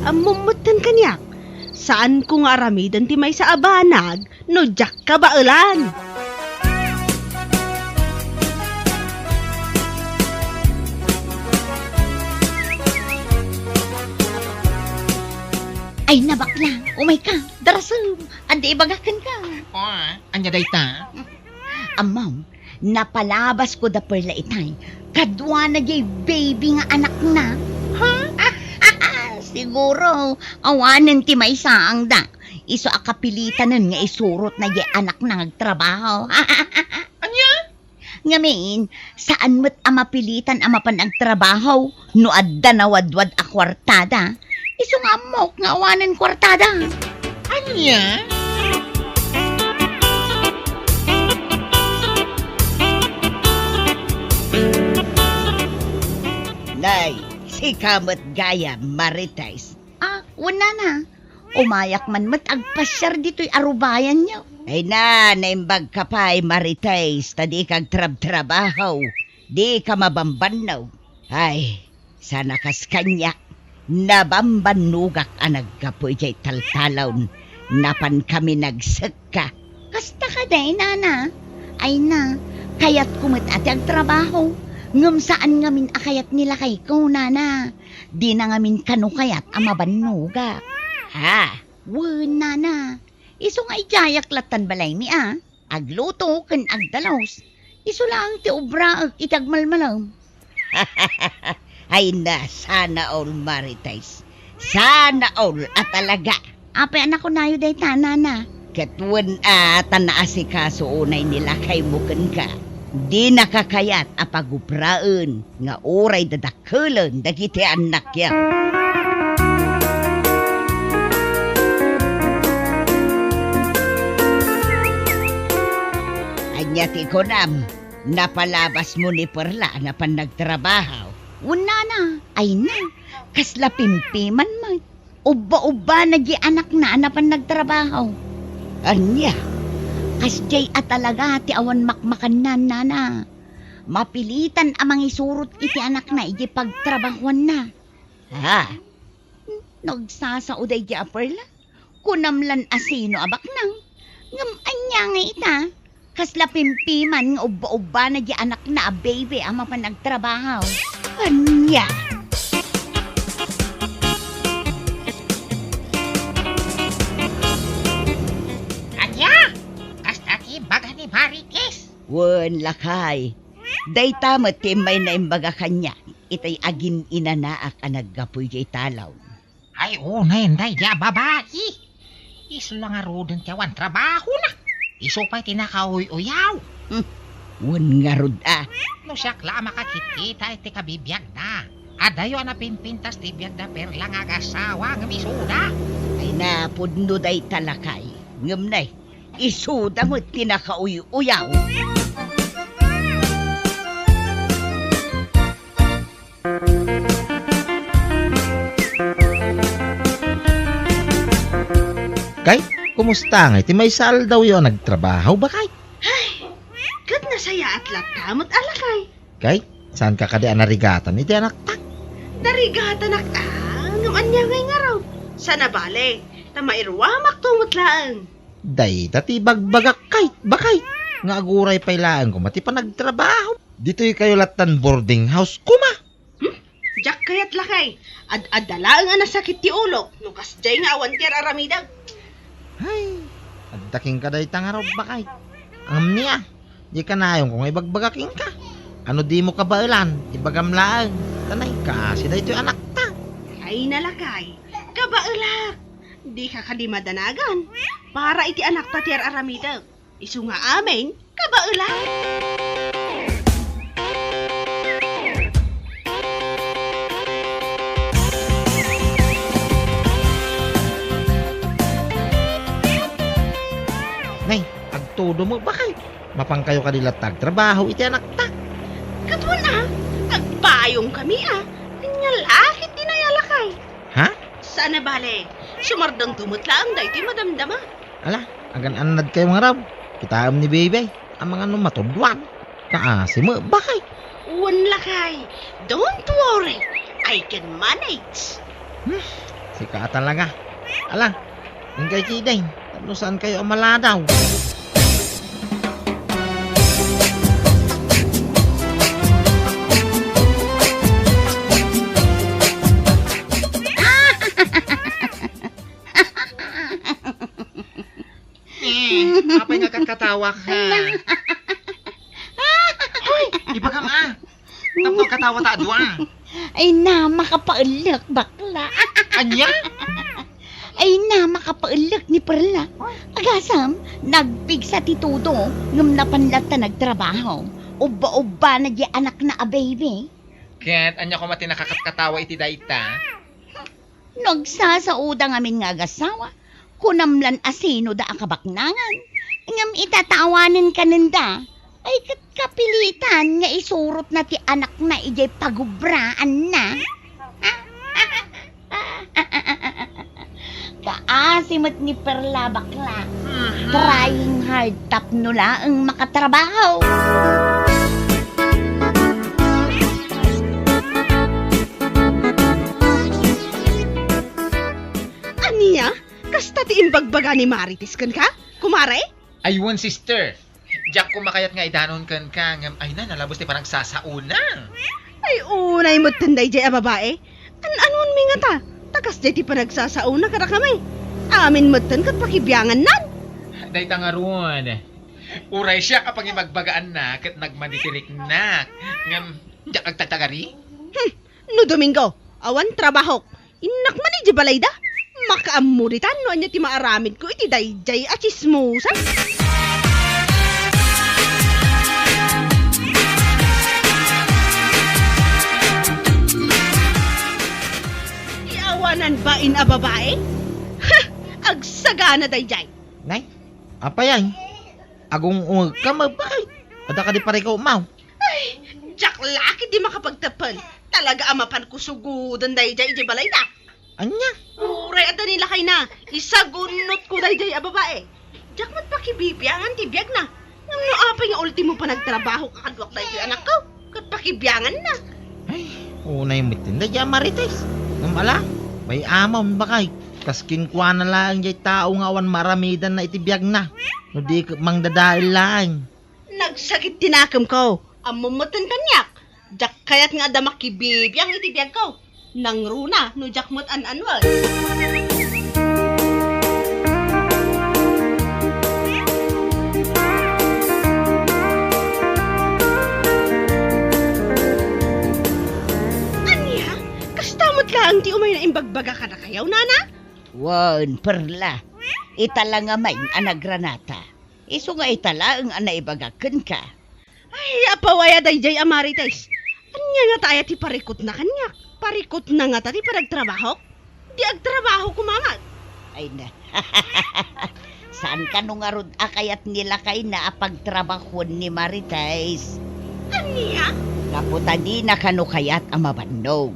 amumutan kanyak. Saan ko nga aramidan ti may sa abanag, no jak ka baulan. Ay nabakla, umay ka, darasam, andi ibagakan ka. Anya day ta? Amaw, napalabas ko da perla itay. Kadwa na jay baby nga anak na. Ha? Siguro, awanan ti may saang da. Iso akapilitanan nga isurot na jay anak na nagtrabaho. Anya? Ngamin, saan mo't amapilitan amapan ang trabaho no adda na wadwad a kwartada? Iso nga amok nga awanan kwartada. Anya? Nay, si kamot gaya marites. Wala na. Umayak man mat agpasyar dito'y arubayan niyo. Ay na, naimbag ka pa'y marites, tadi kag trab-trabaho. Di ka mabambanaw. Ay, sana kas kanya. Nabambanugak ang nagkapoy jay taltalaw. Napan kami nagsaka. Kasta ka day, nana. Ay na, kayat kumit ati ang trabaho. Ngam saan ngamin akayat nila kay ko, nana. Di na ngamin kanukayat ang mabanugak. Ha, wala na. Iso nga ijayak latan balay mi Agluto kan agdalaws. Iso lang ti obra ag itagmalmalam. Ay na, sana all marites. Sana all at talaga. Apa anak ko nayo day tanana. Katwan tanaasikaso unay nila kay mukan ka. Di nakakayat apagupraan nga oray dadakulan dagiti anak ya. Anya ti konam, napalabas mo ni Perla na pan nagtrabaho. Una na, ay na, kasla pimpiman man. Uba-uba nagi anak na pan nagtrabaho. Anya, kasjay at talaga ti awan makmakan na nana. Mapilitan amang isurot iti anak na iti pagtrabahuan na. Ha? Nagsasauday di Perla? Kunamlan asino abak nang. Ngam anya nga ita. Kasla pimpiman nga uba-uba na di anak na baby ama pa nagtrabaho. Anya? Anya? Kasta ti baga ni Marikes. Wan lakay. Dayta matimay na imbaga kanya. Itay agin inanaak ang naggapoy jay talaw. Ay unay day di babae. Iso lang arodan tiyawan trabaho na. Iso pa'y tinakauy-uyaw. Wan nga rod No siya kla makakikita iti kabibiyag na. Adayo na pinpintas ti biyag na perla nga agasawa ng isuda. Ay napudno day talakay. Ngam nay, isuda mo tinakauy-uyaw. Kay, kumusta nga? Iti may sal daw yun nagtrabaho ba kay? Kat nasaya at latamot alakay. Kay, saan ka kadi anarigatan iti anak ta? Narigata nak ngam anya ngay nga raw. Sana bale, tamairwamak tumutlaan. Day, dati bagbagak kay, bakay. Nga aguray pailaan ko, mati pa nagtrabaho. Dito'y kayo latan boarding house, kuma. Jak kayat lakay. Ad-adala nga nasakit ti ulo. Nukas jay nga awan ti aramidag. Ay, addaking ka day tangaraw bakay. Ang niya, di ka na yung kung ibagbagaking ka. Ano di mo kabailan, ibagamlaan. Tanay ka, sida ito'y anak ta. Ay nalakay. Kabaulak, di ka kalimadanagan. Para iti anak ta tiyar aramida. Isu nga amin, kabaulak. Nay, agtudo mo bakay. Mapang kayo kanila tagtrabaho iti anak ta. Katwan na, agpayong kami Nyalakit dinayalakay. Ha? Sana bale, sumardang tumutla ang dayti madamdama. Ala, agan anad kayo mga rab. Kitaam ni Bebe, ang mga numatudwan. Kaasi mo, bakay. Uwan lakay, don't worry, I can manage. Sika talaga. Ala, ang kay Kiday, ano saan kayo amaladaw? Apay nga kakatawa ka. Hoy, iba ka ma. Tapos katawa ta adwa. Ay na, makapaulak bakla. Anya? Ay na, makapaulak ni Perla. Agasam, nagpig sa titudo, ngam napanlat ta nagtrabaho. Uba-uba na di anak na a baby. Ket, anya ko mati nakakatawa iti dayta. Nagsasauda ngamin nga agasawa. Kunamlan asino da akabaknangan. Ngam itatawanan ka nanda. Ay kapilitan nga isurot na ti anak na ijay pagubraan na. Kaasimot ni Perla bakla. Trying hard tap nula ang makatrabaho. Aniya? Kasta ti imbagbaga ni Marites kan ka? Kumare? Aywan sister. Diyak ko makayat nga idanon kan ka. Ngam, ay na, nalabos ti parang sasauna. Ay unay mo tanday jay a babae. Anon mi nga ta? Takas jay ti panagsasauna kada kami. Amin mo tan kat pakibyangan nan. Dayta nga ron. Uray siya kapag imagbagaan na kat nagmanitirik na. Ngam, diyak agtatagari. No Domingo, awan trabahok. Inak man iti balay da. Makaamuritan no anya ti maaramid ko iti dayjay at chismosa. Iawanan ba in a babae? Ha! Agsagana dayjay. Nay, apa yan? Agong ka mabakay. Ada ka di pare ko umaw. Ay, jak laki di makapagtapan. Talaga amapan ko sugudan dayjay iti balay da. Anya? Uray at nila kay na. Isagunot ko dayjay a babae. Jak mat pakibibyangan ti biyag na. Ngam no apay nga ultimo pa nagtrabaho kakadwak dayjay anak ko. Kat pakibyangan na. Ay, unay mitinda dyan Marites. Ngam may amam bakay. Kaskin kwa na lang jay tao nga awan maramidan na itibiyag na. No di mangdadahil lang. Nagsakit tinakam ko. Amumutan kanyak. Jak kayat nga da makibibiyang itibiyag ko. Nang runa no jakmot an anwal. Anya, kastamot lang ti umay na imbagbaga ka na kayaw, nana? Wan, Perla. Itala nga may anagranata. Iso nga itala ang anaibagakan ka. Ay, apawaya dayjay amarites. Anya nga tayo ti parikot na kanyak. Parikot na nga tati paragtrabaho? Di agtrabaho kumamag. Ay na. Saan ka nung arod akayat nila kay na apagtrabahon ni Marites? Aniya? Kaputa di na kanu kayat ang mabannog.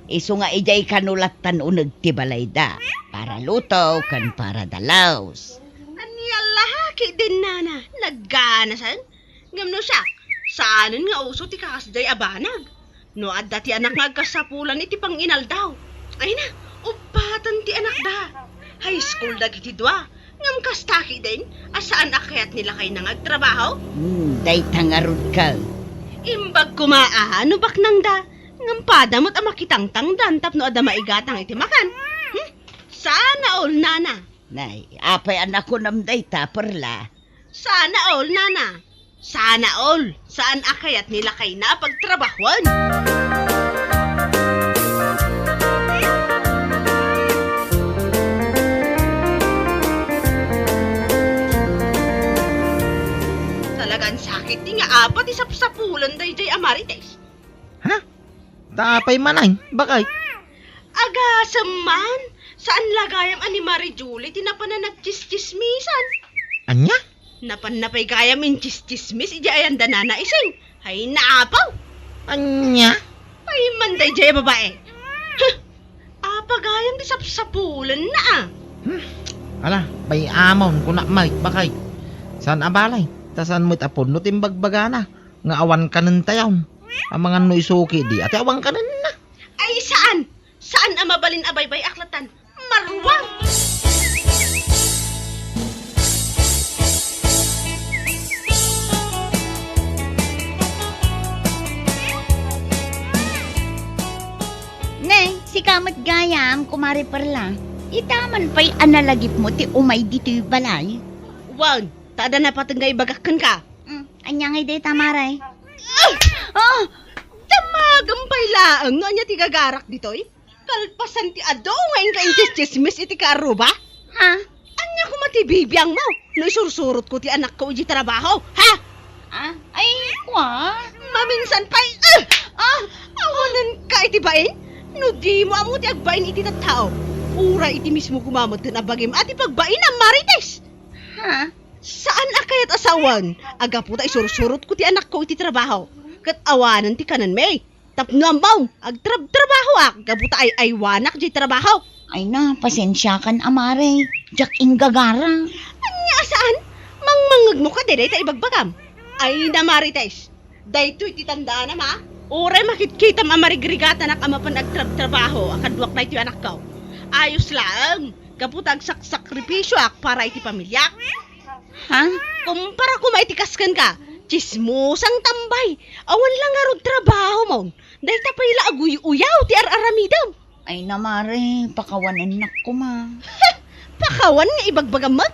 Iso nga ijay kanulatan unag tibalayda. Para luto kan para dalaws. Aniya lahaki din nana. Nagganasan? Ngamno siya. Saanan nga uso ti kakasday abanag? No, at dati anak nga kasapulan iti pang inal daw. Ay na, upatan ti anak da. High school dagiti dua. Ngam kastaki din, asaan akyat nila kay nangagtrabaho? Day tangarod ka. Imbag kumaano bak nang da. Ngam padamot ang makitangtang dan tapno ada maigatang iti makan. Sana all nana. Nay, apay anak ko namday ta, Perla. Sana all nana. Sana all. Saan akayat nila kay na pagtrabahuan? Tapay manay, bakay? Agasam man, saan lagayam ani Marie Julie tinapanan nagchis-chismisan? Anya? Napan napay gayam in chis-chismis, ija ayan danana ising. Hay naapaw. Anya? Ay manday jay babae. Huh, apa gayam di sapsapulan na ah. Ala, bay amon kuna may bakay. San abalay? Tasan mo't apon no timbagbaga na. Nga awan kanan tayaw. Ang mga no isuki di ate awan kanan na. Ay saan? Saan ang mabalin abaybay aklatan? Marwang! Nay, si kamat gayam, kumari parla. Itaman pa'y analagip mo ti umay dito'y balay. Wag, tada na patunggay bagakan ka. Anya ngay day tamaray. Tamagang laang nga niya tigagarak ditoy. Kalpasan ti ado ngayon ka inches-chismis iti karuba. Ha? Anya ko matibibiyang mo. No isursurot ko ti anak ko uji trabaho. Ha? Ay, kwa? Maminsan pa'y, awanan ka iti bain? No di mo amo ti agbain iti tattao. Ura iti mismo kumamot ka na bagim at ipagbain ang marites. Ha? Saan akayat asawan? Aga po ta isursurot ko ti anak ko iti trabaho. Kat awanan ti kanan may. Tapno ambaw, agtrabaho gabuta ay aywanak di trabaho. Ay na, pasensya kan amare. Jak inggagara. Anya saan? Mangmangag mo ka dire ta ibagbagam. Ay na marites. Daytoy ti tandaan na ma. Ure makikita mamarigregata nak amapan agtrabaho akadwak na iti anak ko. Ayos lang. Kaputag saksakripisyo para iti pamilya. Ha? Kumpara kumaitikas ka. Chismosang tambay. Awan lang arod trabaho mo. Dahil tapay la aguy-uyaw ti ar-aramidam. Ay na mare, pakawanan nak ko ma. Pakawan nga ibagbagamat.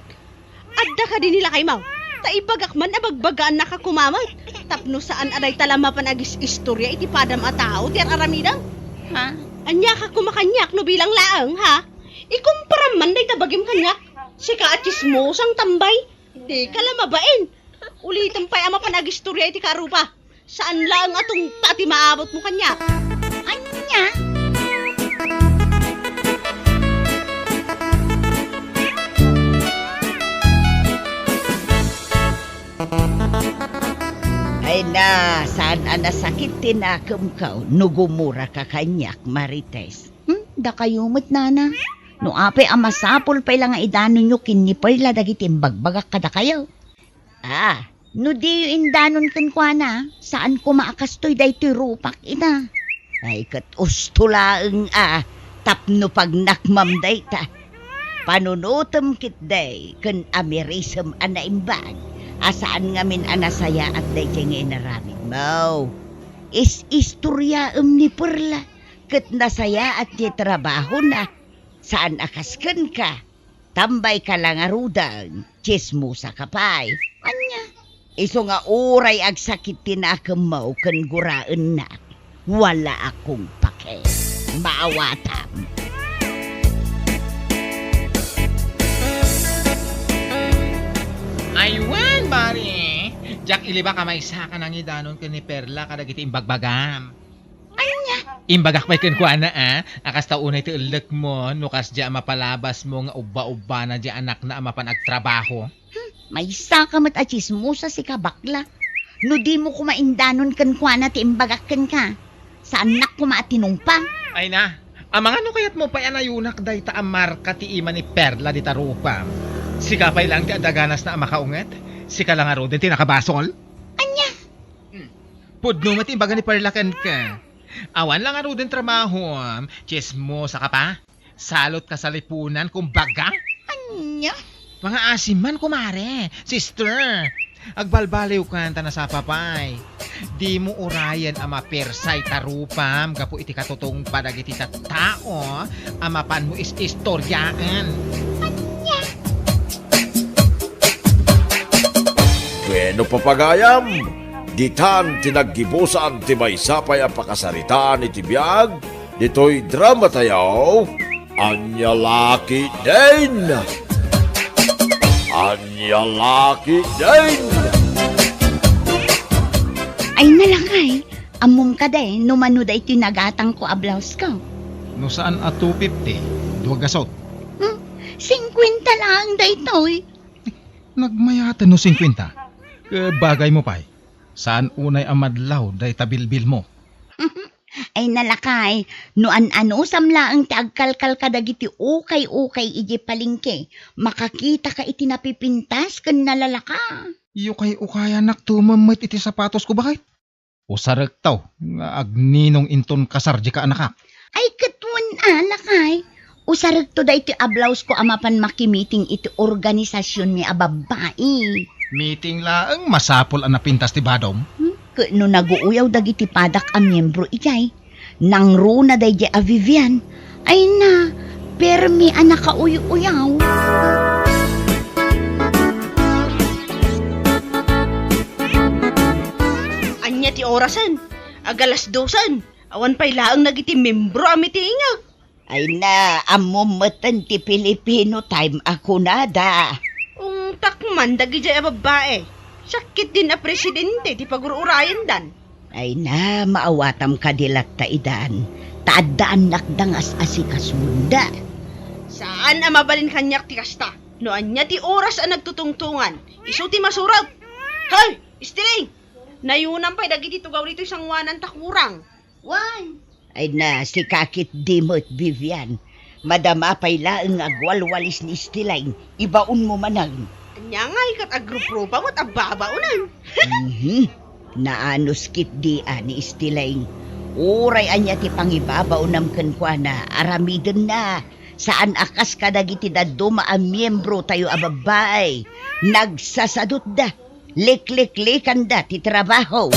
Adda ka din nila kay Mau. Ta ibagak man abagbagaan na ka kumamat. Tapno saan aday talamapan agis istorya iti padam a tao ti ar-aramidam. Ha? Anya ka kumakanyak no bilang laang ha. Ikumpara man day tabagim kanyak. Sika at chismosang tambay. Di ka lamabain. Ulitin pa'y ama panagistorya iti karupa. Saan lang atong tati maabot mo kanya? Anya? Ay na, saan nasakit tinakam ka? Nugumura ka kanyak, Marites. Da kayo mo't nana. No ape amasapol pa'y lang idano nyo kinipay la dagitin bagbagak kada kayo. No di indanon kan kwa na, saan ko maakastoy daytoy rupak ina. Ay kat ustulaeng tapno pag nakmam dayta. Panunutom kit day, kan amirisam anaimbag. Asaan ngamin anasaya at dayjay nga inaramid mo. Istorya ni perla, kat nasaya at di trabaho na. Saan akaskan ka? Tambay ka lang arudang, chismusa ka pa'y. Anya? Iso nga uray ag sakit tinakamaw kan guraan na. Wala akong pake. Maawatam. Aywan, bari. Jak iliba ka may saka nang idanon ka ni Perla kadagiti imbagbagam. Imbagak pa'y kuana akas taunay ti ulek mo, nukas dya mapalabas mo nga ubba-ubba na dya anak na amapan agtrabaho. May sakamat at chismusa si kabakla. No di mo kumaindanon kan kwa na ti imbagak kan ka. Sa anak ko maatinumpa. Ay na, amang ano kayat mo pa'y anayunak day ta amar ka ti ima ni Perla di tarupa. Sika pa'y lang ti adaganas na amakaunget, sika lang aro din ti nakabasol. Anya? Pudno mati imbaga ni Perla kan ka. Awan lang aro din trabaho, chismosa ka pa. Salot ka sa lipunan kumbaga. Anya? Mga asiman kumare, sister. Agbalbaliw ka na sa papay. Di mo urayan ama persay tarupam, gapo iti katutong padagiti tao, amapan mo is istoryaan. Bueno papagayam, ditan tinaggibusan ti maysapay ang pakasaritaan iti biyag, dito'y drama tayaw, Anya Laki din! Anya Laki din! Ay nalakay, Amom ka day, numano day tinagatang ko ablaws ko. No saan at 250? Duwag gasot. 50 lang day toy. Nagmayatan no 50. Bagay mo pa. Saan unay amadlaw day tabilbil mo? Ay nalakay, noan ano samlaang ti agkalkal kadagiti ukay-ukay iji palingke. Makakita ka iti napipintas kan nalalaka. Yukay ukaya nak tumamit iti sapatos ko bakit? Usarek taw, nga agninong inton kasarji ka anakak. Ay katwan alakay. Usarag to da iti ablaws ko amapan makimiting iti organisasyon ni ababae. Meeting laang masapol ang napintas ti badom. No naguuyaw dagiti padak a miyembro ijay. Nang runa day a Vivian. Ay na, permi anak kauyaw. Anya ti orasan, agalas 12. Awan pa'y laang nagiti membro amiti ingag. Ay na, amumatan ti Filipino time ako nada. Takman dagi jay a babae. Sakit din a presidente ti pagururayan dan. Ay na, maawatam ka dilak ta idan. Taadaan nakdangas asikasunda. Saan a mabalin kanyak ti kasta? No anya ti oras a nagtutungtungan. Isu ti masurat. Hay, istiling! Nayunan pa'y dagiti tugaw rito isang wanan takurang. Wan! Ay na, si kakit dimot Vivian. Madama pa'y laang agwalwalis ni Stilain. Ibaon mo manang. Anya nga ikat agrupropa mo't abbabaunan. Naanos kit di ni Stilain. Uray anya ti pangibabaw nam kenkwana. Aramiden na. Saan akas kadagiti daduma ang miyembro tayo ababay. Nagsasadot da. Lik-lik-likan da ti trabaho.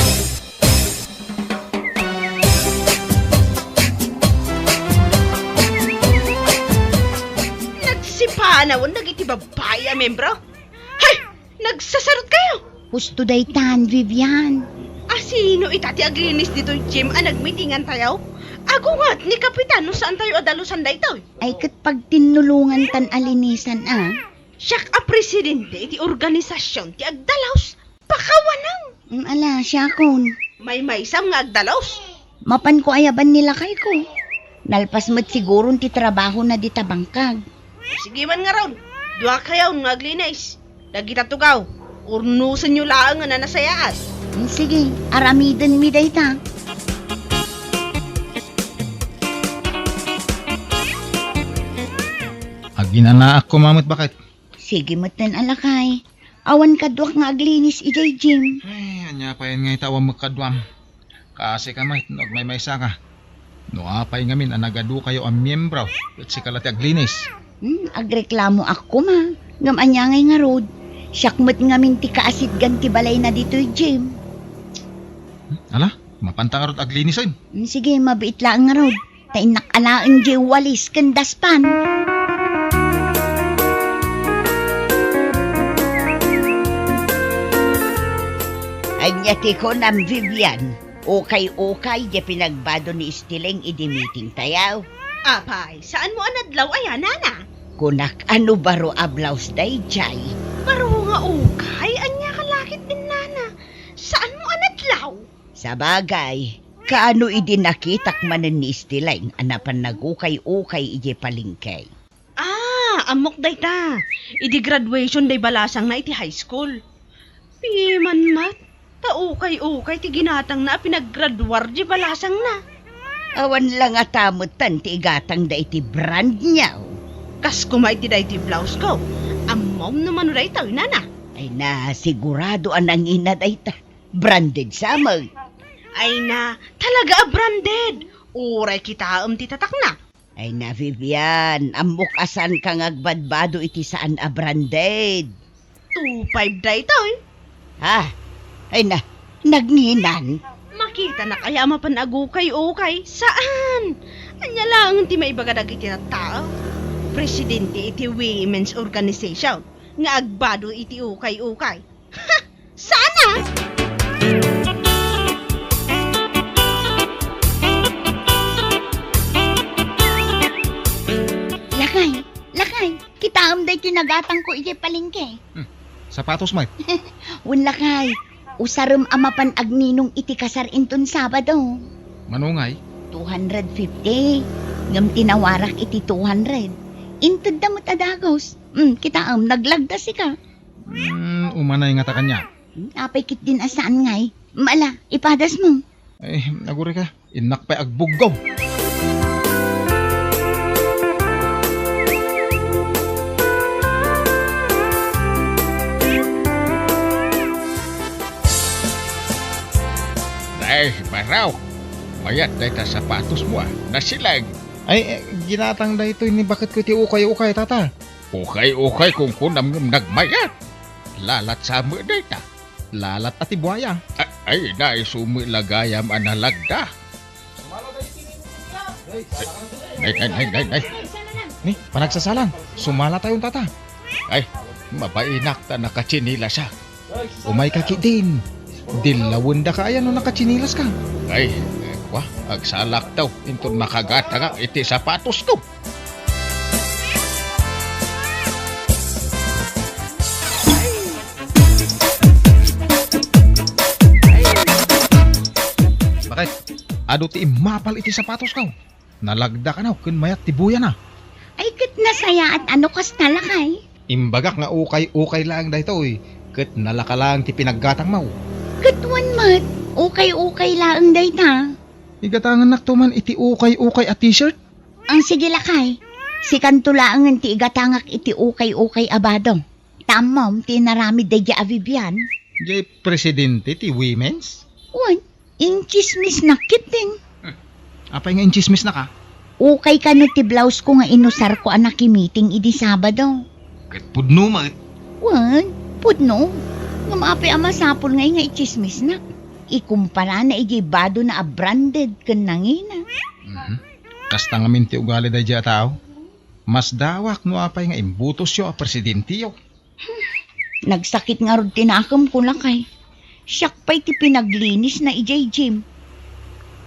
Nagsipanawan nagiti babae a membro. Hay! Nagsasarot kayo! Gusto day tan, Vivian. Sino itati aglinis dito Jim a nagmitingan tayo? Ako nga't ni Kapitan no saan tayo adalusan da ito? Ay kat pag tinulungan tan alinisan Siyak a presidente iti organisasyon ti agdalaws. Pakawanang. Ala, siya kon. May sam nga agdalaws. Mapan ko ayaban nila kay ko. Nalpas mo't siguro ti trabaho na di tabangkag. Sige man nga raw. Dua kayaw nga aglinis. Dagita tugaw. Urnusan nyo laang nga nanasayaan. Sige, aramiden mi dayta. Aginanaak ko mamut bakit? Sige matan alakay. Awan kadwak nga aglinis ijay Jim. Ay, anya pa yan nga itawang magkadwam. Kasi ka may maysa ka. No apay ngamin anagadu kayo ang miyembro. At si kalati aglinis. Agreklamo ako ma. Ngam anya ngay nga road. Siyakmat ngamin ti kaasit ganti balay na dito Jim. Ala, mapantang arot aglinis ay. Sige, mabait lang nga road. Tainak alaan jay walis kandaspan. Anyati ko nam Vivian. Okay, di pinagbado ni Stiling idi meeting tayaw. Apay, saan mo anadlaw ayan, nana? Kunak ano baro ablaws day jay. Baro nga okay, anya kalakit din nana. Saan mo anadlaw? Sa bagay, kaano idi nakitak manen ni Stiling anapan nagukay-ukay iji palingkay. Amok day ta. Idi graduation day balasang na iti high school. Piman mat. Ukay-ukay ti ginatang na pinaggraduar di balasang na. Awan lang atamutan ti igatang da iti brand niya. Kas kumay ti da iti blouse ko. Amom naman ray tayo nana. Ay na, sigurado anang ina da ita. Branded samag. Ay na, talaga branded. Uray kita ti tatak na. Ay na, Vivian, amok asan kang agbadbado iti saan a branded. 2.5 da ito Ay na, nagninan. Makita na kaya mapanagukay-ukay. Saan? Anya lang ti maibagarag iti na tao. Presidente iti Women's Organization. Nga agbado iti ukay-ukay. Ha! Sana! Lakay. Kita am day tinagatang ko iti palingke. Sapatos mo. Lakay. Usaram amapan agninong iti kasar inton Sabado. Manungay? 250. Ngam tinawarak iti 200. Intud damot adagos. Kita naglagdas ka. Umanay nga ta kanya. Apay kit din asaan ngay. Mala, ipadas mo. Ay, naguri ka. Inak pa agbuggaw. Ay, baraw. Mayat day ta sapatos mo nasilag. Ay, ginatang da ito ni bakit ko iti ukay-ukay tata. Ukay-ukay kung kunam nagmayat. Lalat sa mo day ta. Lalat at ibuaya. Ay, naisumi lagayam analagda. Nay. Ni, panagsasalang. Sumala tayong tata. Ay, mabainak ta nakachinila siya. Umay ka din. Dilawon da ka ayan no nakachinilas ka. Ay, agsalak daw. Intun makagata nga iti sapatos ko. Bakit? Ado ti mapal iti sapatos ka. Nalagda ka na, kun mayat tibuya na. Ay, kit nasaya at ano kas talakay. Imbagak nga ukay-ukay lang da ito eh. Kat nalaka lang ti pinaggatang mau. Katwan mat, ukay-ukay laang day ta. Igatangan naktuman iti ukay-ukay at t-shirt. Ang sige lakay, si kantulaangan ti igatangak iti ukay-ukay abado. Tamom, ti narami day di avibian. Jay presidente ti women's? Wan, inchismis na kiting. Apay nga inchismis na ka? Ukay ka no ti blouse ko nga inusar ko anak meeting idi Sabado. Kat pudno mat. Wan, pudno. Ngamapi ama sapol ngay nga ichismis na. Ikumpara na igibado na branded kan nangina. Kasta nga minti ugali da dya tao. Mas dawak no apay nga imbutos yo a presidente yo. Nagsakit nga rod tinakam ko lakay. Siyak pa'y ti pinaglinis na ijay Jim.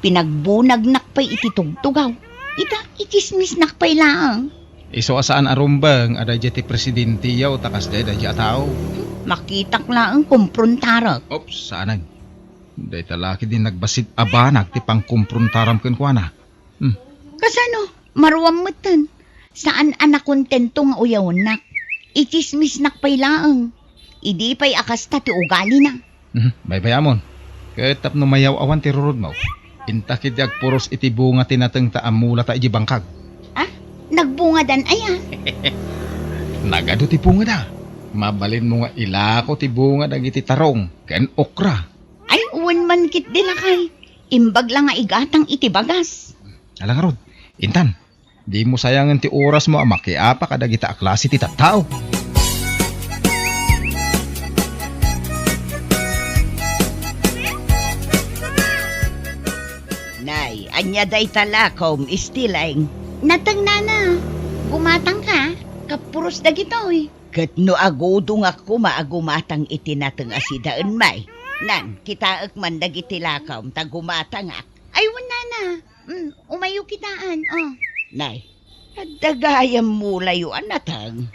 Pinagbunag nakpay iti tugtugaw. Ita, ichismis nakpay lang. Iso asaan arumbang ada dya ti presidente yo takas da dya tao. Makitak lang ang kumprontarak. Oops, saanan? Day talaki din nagbasid abanag ti pangkumpruntaram ken kuana. Kasano? Maruam matan. Saan anak kontento nga uyawon nak? Ichismis nakpay lang. Idi pa'y akasta ti ugali na. Baybayamon. Ketap no mayaw awan ti rurod mo. Intakid ag puros iti bunga tinateng taamula ta iji bangkag. Nagbunga dan aya. Nagado ti bunga da. Mabalin mo nga ilako ti bunga dagiti tarong ken okra. Ay, uwan man kit dila kay. Imbag lang nga igatang iti bagas. Alang rod, Intan, di mo sayangan ti oras mo makiapa ka dagita a klase ti tattao. Nay, anya day talakom istilang. Natang nana, gumatang ka. Kapuros da gitoy. Kat no agudong ako maagumatang itinatang asidaan may. Nan, kita man dagiti lakaw tagumatang ak. Ay, wala na. Umayo kitaan, oh. Nay, dagayam mo layuan natang.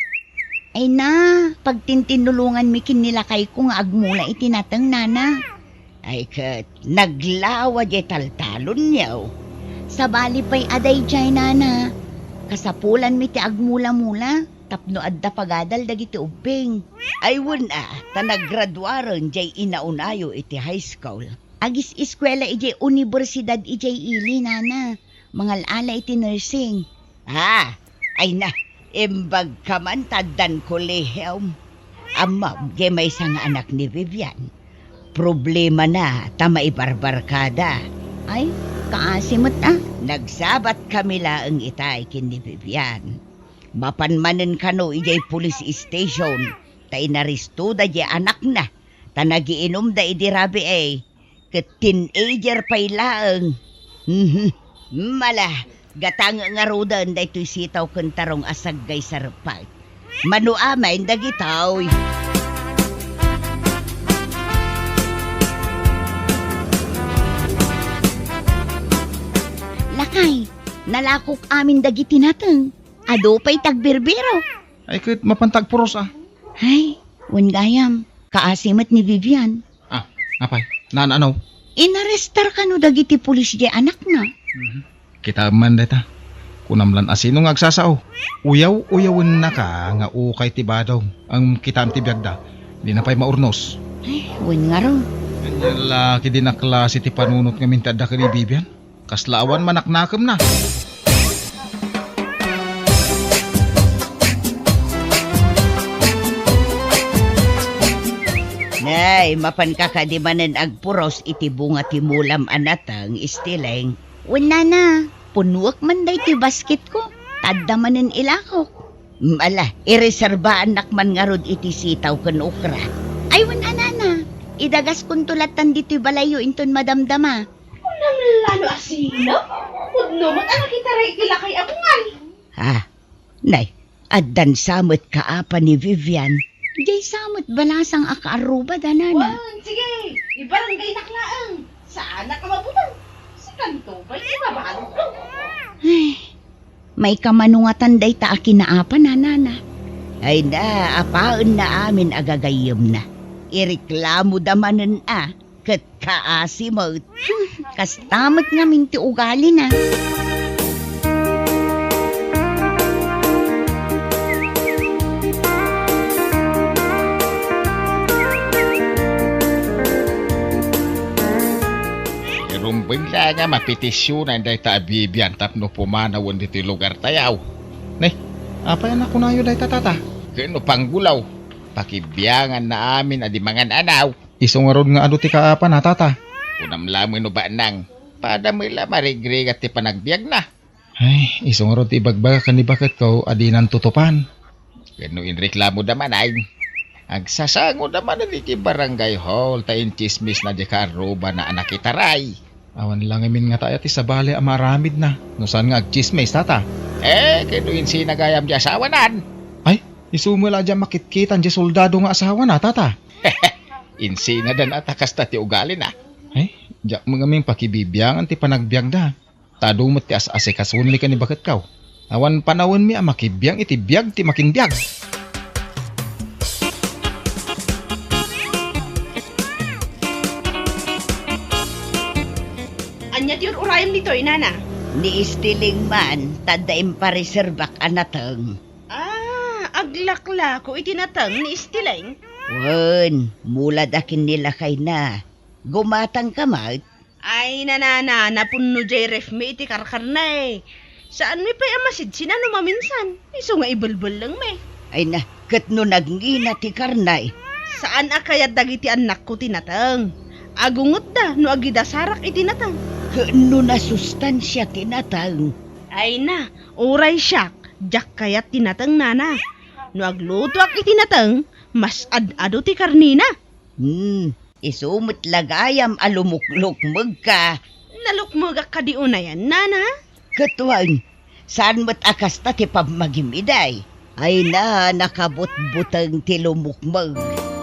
Ay na, pagtintinulungan mi kinilakay ko nga agmula itinatang nana. Ay kat, naglawa di taltalon niyaw. Sa bali pa'y aday jay nana. Kasapulan mi ti agmula-mula. Tapno adda pagadal dagiti ubing. Ay wala, tanaggraduaron jay inaunayo iti high school. Agis eskwela ijay universidad ijay ili nana. Mangalala iti nursing. Ay na, imbag ka man tadan kolehiyom. Amam, may isang anak ni Vivian. Problema na, tama ibarbarkada. Ay, kaasimot Nagsabat kami laang itay kin ni Vivian. Mapanmanen kano ijay police station. Ta inaristo da jay anak na. Ta nagiinom da idirabi Ket teenager pa'y laang. Mala, gatang nga rodan da ito'y sitaw kantarong asagay sa repag. Manuamay dagitaw. Lakay, nalakok amin dagiti nateng. Ado pa'y tagbirbiro. Ay ket mapantag puros Ay, wan gayam. Kaasimat ni Vivian. Apay, ano? Inarestar ka no dagiti pulis di anak na. Kita man deta. Kunamlan asino nga agsasao. Uyaw-uyawin na ka nga ukay tibadaw. Ang kitam tibiyagda. Di na pa'y maurnos. Ay, wen nga ro. Ganyan laki din na klase ti panunot nga mintada ka ni Bibian. Kaslaawan manaknakam na. Nay, mapan ka kadimanan agpuros iti bunga ti mulam anatang istileng. Wala na, punuak man day ti basket ko. Tadda manen ilakok. Mala, ireserbaan nakman nga rod iti sitaw ken okra. Ay, wala na. Idagas kun tulatan dito'y balayo inton madamdama. Unang lalo asino? Pudno mo't anak itaray kila kay abungan. Nay, addan samot kaapa ni Vivian. Jay samot balasang akaaruba danana. Sige, ibarangay naklaang. Saan na ka mabutang? Sa kanto ba'y ibabalog ko? Ay, may kamanungatan day ta akinaapa nanana. Ay na, apaan na amin agagayom na. Ireklamo damanan kat kaasimot. Kastamot nga minti ugali na. Irumbing la nga mapetisyonan day ta Bibian tapno pumanawan dito lugar tayaw. Ne, apa yan ako na yun day tatata? Kano panggulaw? Pakibiyangan na amin adi mangan anaw. Isungarod nga ado ti kaapa na tata. Unam lamoy no ba nang padamila marigrigat ti panagbiag na. Ay, isungarod ti ibagbaga ka ni bakit ko adi nan tutupan. Kano inreklamo daman ay. Agsasango naman na ti barangay hall tayo chismis na di karuba na anak itaray. Awan lang imin nga tayo ti sabali amaramid na. No saan nga agchismis tata? Kano sinagayam di asawanan. Isumula dyan makitkitan di soldado nga asawa na, tata. Insina dan atakas ta ti ugali na. Ay, diyak mga ming pakibibiyangan ti panagbiang da. Tadumot ti as-ase kasunli ka ni bakit kaw. Awan panawon mi makibiyang iti biyag ti makinbiyag. Anyat yun urayam nito, inana. Ni istiling man, tadaim pa reserbak anatang. Aglakla ko itinatang ni Istileng. Wen, mula dakin nila kay na. Gumatang kamag. Ay, nanana, napunno jay ref me iti karkarnay. Saan mi pa'y amasid sinano maminsan? Iso nga ibalbal lang me. Ay na, kat no nagngina ti karnay. Saan akayat dagiti anak ko tinatang? Agungot da, no agidasarak itinatang. Kano na sustansya tinatang? Ay na, uray siyak. Jak kayat tinatang nana. No agluto ak itinatang, mas ad-ado ti karnina. Isumot lagayam alumuklukmag ka. Nalukmagak ka di unayan, nana? Katuan, saan mo't akas ta ti pamagimiday? Ay na, nakabot-butang ti lumukmag.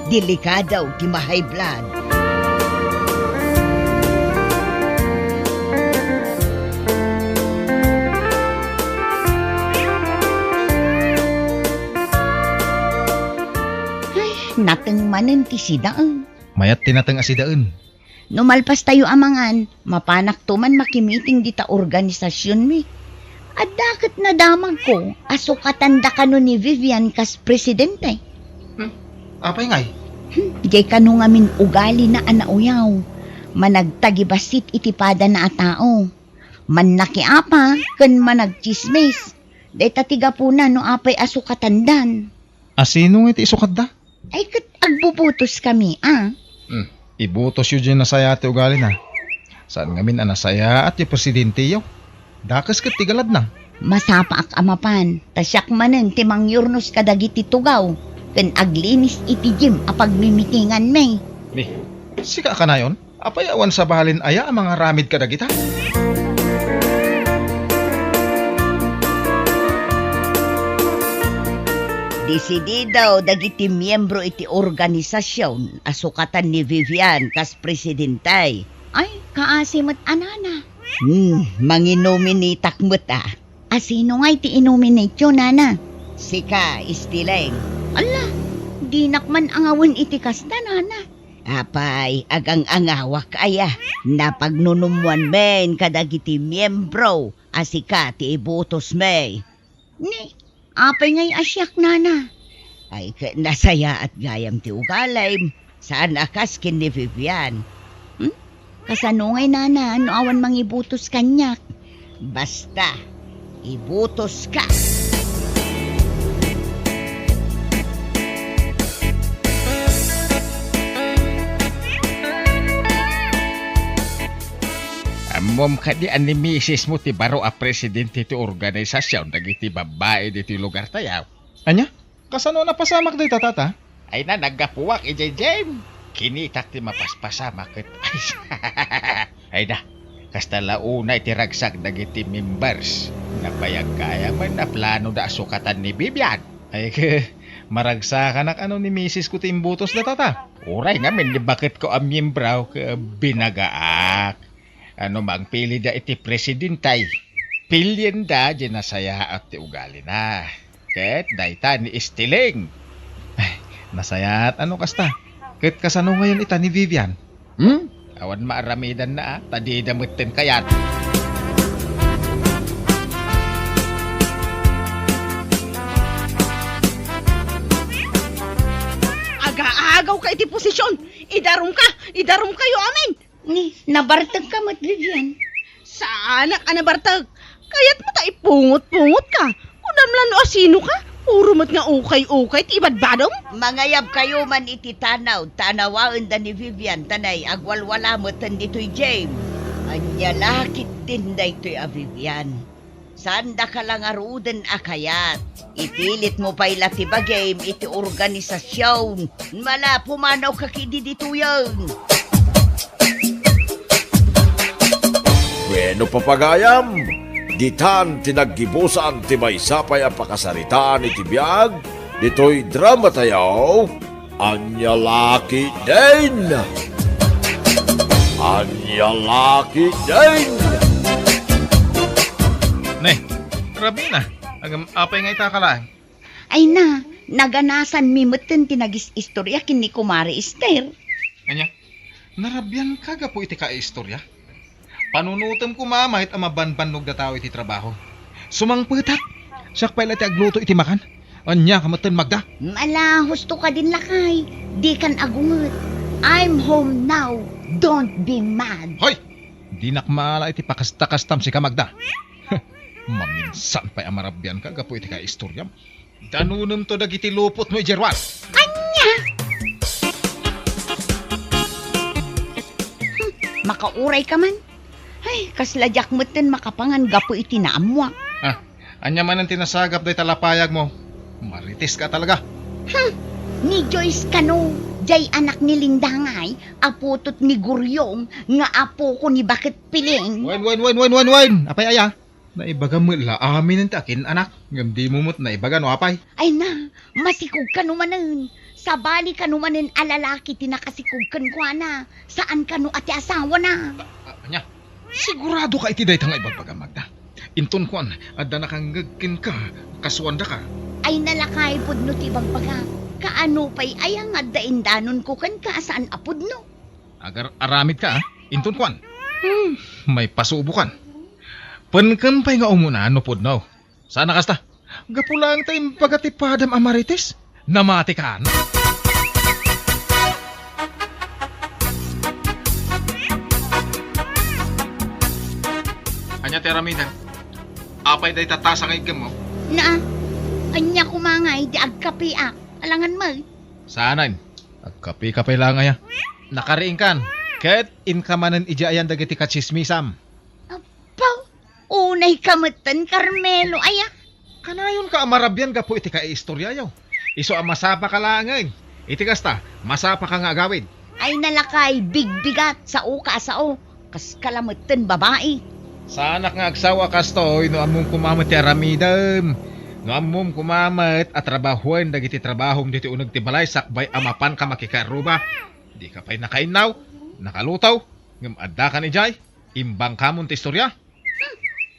Delikadaw ti mahay blood. Nateng manen ti sidaan. Mayat tinatang asidaan. Numalpas tayo amangan, mapanak tuman makimiting dita organisasyon mi. At dakat na damag ko, asukatanda ka no ni Vivian kas presidente. Apay ngay? Jay kano nga min ugali na anauyaw. Managtagibasit itipada na atao. Man nakiapa, kan managchismis. Day tatiga po na no apay asukatandan. Asino nga iti isukat da? Ay, kat agbubutos kami, Ibutos yun dyan nasaya ati ugali na. Saan ngamin anasaya at yung presidente yaw? Dakas kat tigalad na. Masapa ak amapan, tasyak manen timang yurnos kadagiti tugaw. Kan aglinis iti gym apag mimitingan may. Sika ka na yun? Apayawan sa bahalin aya ang mga ramid kadagita? Desididaw dagiti miyembro iti organisasyon asukatan ni Vivian kas presidentay. Ay, kaasimot anana. Manginominatak mo't Asino nga iti inominate yun, nana? Sika, Istileng. Ala, di nakman angawin iti kasta, nana. Apay, agang angawak aya, napagnunumuan men kadagiti miyembro, asika ti ibutos may. Ni, apay ngay asyak nana. Ay, nasaya at gayam ti ugalay, saan akas kin ni Vivian. Kasanungay nana, no awan mangibutos kanyak. Basta, ibutos ka. Amom ka di ani misis mo ti baro a presidente ti organisasyon dagiti babae diti lugar tayaw. Anya? Kasano na pasamak day tata? Ay na naggapuwak ijay Jem. Kinitak ti mapaspasamak ket. Ay na. Kasta launa iti ragsak dagiti members. Napayag kaya man na plano da sukatan ni Bibian. Ay ke maragsakan ak ano ni misis ko ti imbutos da tata. Uray ngamin di bakit ko ang miyembraw ke binagaak. Ano magpili da iti presidentay. Pilyen da di nasaya at ti ugali na. Ket dayta ni Istiling. Ay, nasaya at ano kasta. Ket kasano ngayon ita ni Vivian? Awan maaramidan na tadi damutin kayat. Aga-agaw ka iti posisyon. Idarum kayo amin. Ni, nabartag ka mat Vivian. Sana ka nabartag. Kaya't mata ipungot-pungot ka. Kung no asino ka, puro mat nga ukay-ukay, tibad-badong. Mangayab kayo man iti tanaw, tanawaan da ni Vivian, tanay, agwalwala mo tan dito'y James. Anya lakit din da ito'y a Vivian. Sanda ka lang aruden akayat. Ipilit mo pa ilati ba game iti organisasyon. Mala, pumanaw ka kidi dito yun. Bueno papagayam, ditan tinaggibusan ti maysapay ang pakasaritaan iti biyag, dito'y drama tayaw, Anya Laki din! Anya Laki din! Ne, grabe na. Agam apay nga itakalaan. Ay na, naganasan mimutin tinagis istorya kin ni Kumari Esther. Anya, narabyan ka ga po iti ka-istorya? Panunutom ko mamahit ang mabanbanog na tao iti trabaho. Sumangputat, siyak pala iti agluto iti makan. Anya kamatan magda. Mala, husto ka din lakay. Di kan agungot. I'm home now. Don't be mad. Hoy! Di nakmaala iti pakasta-kastam si kamagda. Maminsan pa'y amarabyan ka gapo iti ka-istorya. Danunum to dagiti lupot mo ijerwan. Anya! Makauray ka man. Ay, kasladyak mo tin makapangan gapo iti naamwa. Anya man ang tinasagap day talapayag mo. Maritis ka talaga. Ni Joyce kano, jay anak ni Lindangay, aputot ni Guryong, nga apo ko ni Bakit Piling. Wen. Apay aya. Naibaga mo la amin ang takin anak. Ngam di mo mo't naibaga no apay. Ay na, masikog ka numanen. Sa bali ka numanen alalaki tinakasikog kan kwa na. Saan ka no ati asawa na? Anya, sigurado ka iti day tanga ibabaga magda. Inton kuan, adda nakangagkin ka, kaswanda ka. Ay nalakay pod no tibag baga. Kaano pa'y ayang adda indanon ko kan ka saan apod no? Agar aramid ka, inton kuan. May pasubukan. Pankampay nga umuna, no pod no. Sana kasta? Gapulang tayong pagatipadam amarites. Namati ka na. Anya teramidan. Apay day tatasa ngay mo. Na, anya kumangay di agkapiak. Alangan mo. Saanan? Agkapi-kapay lang aya. Nakariing kan. Ket inkamanan ijayan dagiti kachismisam. Apaw, unay kamutan Carmelo aya. Kanayon ka amarabyan ka po iti ka-istorya yaw. Iso ang masapa ka lang eh. Iti kasta, masapa ka nga agawid. Ay nalakay, big-bigat sa uka sao. Kas kalamutan babae. Sa anak nga agsawa kastoy, no among kumamat ti aramidam. No among kumamat at trabahuan dagiti trabahong diti unag ti balay sakbay amapan ka makikaruba. Di ka pa'y nakainaw, nakalutaw, ngam adda ka ni Jay, imbang kamon ti istorya.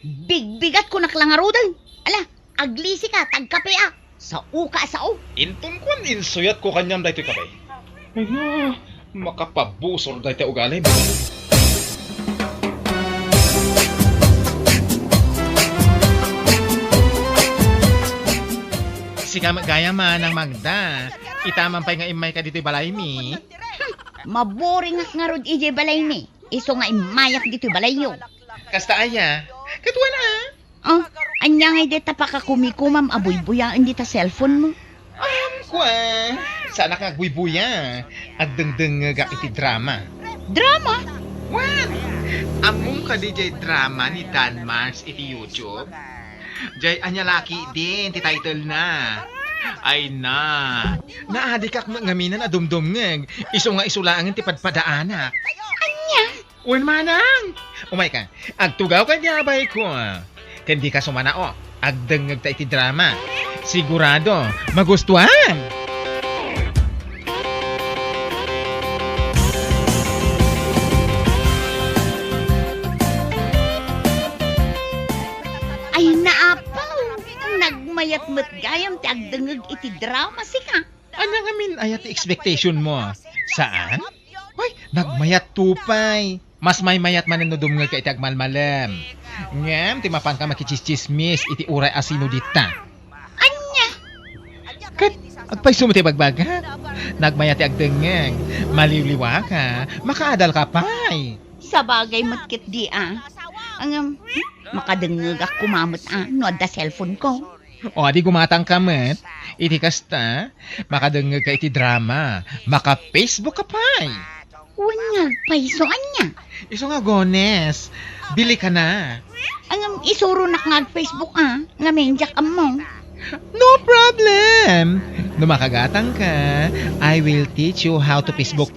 Big-bigat ko naklangarudan. Ala, aglisi ka, tagkapea. Sa uka sao. Intun kon insuyat ko kanyam daytoy kapay. Ay nga, Makapabusor dahi tayo ugali. Sika gaya man ang Magda. Itaman pa'y nga imay ka dito'y balay mi. Maboring nga rod ije balay mi. Iso nga imayak dito balayo. Kasta aya. Katuwa na. Oh, anya nga dita pa ka kumikumam abuy-buyaan dita cellphone mo. Kwa. Sana ka buy-buya. At dengdeng nga iti drama. Drama? What? Among ka DJ drama ni Dan Mars iti YouTube. Jay anya laki din ti title na. Ay na. Naadikak ngaminan na dumdumngeg. Iso nga isulaangin ti padpadaanak. Anya? Wen manang. Umay ka. Agtugaw ka niyabay ko. Kandi ka sumanao. Agdengeg ta iti drama. Sigurado magustuhan. Ay naapaw. Nagmayat met gayam ti agdengeg iti drama sika. Anya nga min ayat ti expectation mo? Saan? Ay, nagmayat tupay. Mas may mayat man no dumngeg ka iti agmalmalem. Ngem, ti mapan ka makichischismis iti uray asino dita. Anya? Kat, agpay sumiti bagbaga. Nagmayat ti agdengeg. Maliliwa ka, makaadal ka pay. Sa bagay matkit di Ang makadengeg ako kumamot no adda cellphone ko. O, di gumatang ka met. Iti kasta, makadengeg ka iti drama. Maka-Facebook ka pay. Unyag paiso anya. Iso nga gones. Bili ka na. Ang isuro nak nga Facebook nga menjak mo. No problem. Numakagatang ka, I will teach you how to Facebook.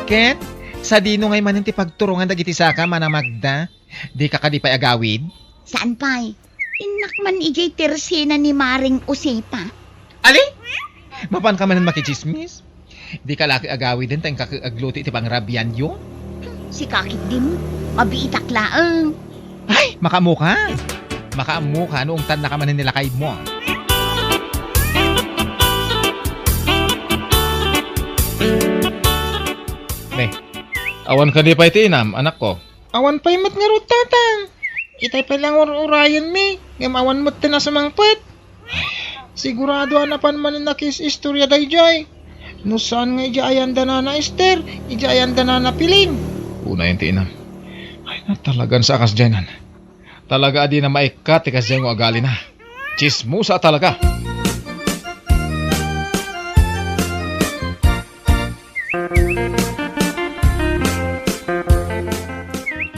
Ket, sa dino ngay manin ti pagturungan dagiti saka mana Magda, di ka kadipay agawid? Saan pa'y? Inak man ijay tersina ni Maring Usipa. Ali? Mapan ka manin makichismis? Di ka laki agawid din tayong kakagluti ti pangrabyan yun? Si kakit di mo, mabiitak laang. Ay, makamuka. Makamuka noong tan na ka manin nilakay mo. Awan ka di pa iti inam, anak ko. Awan pa imat nga ro tatang. Itay pa lang urayan mi. Ngam awan mo't tinasumangpet. Sigurado hanapan man na kis istorya day jay. No saan nga ija ayanda na na Esther, ija ayanda na na piling. Una yung tinam. Ay na talagan sa akas dyanan. Talaga adi na maikat ikas dyan ko agali na. Chismusa talaga.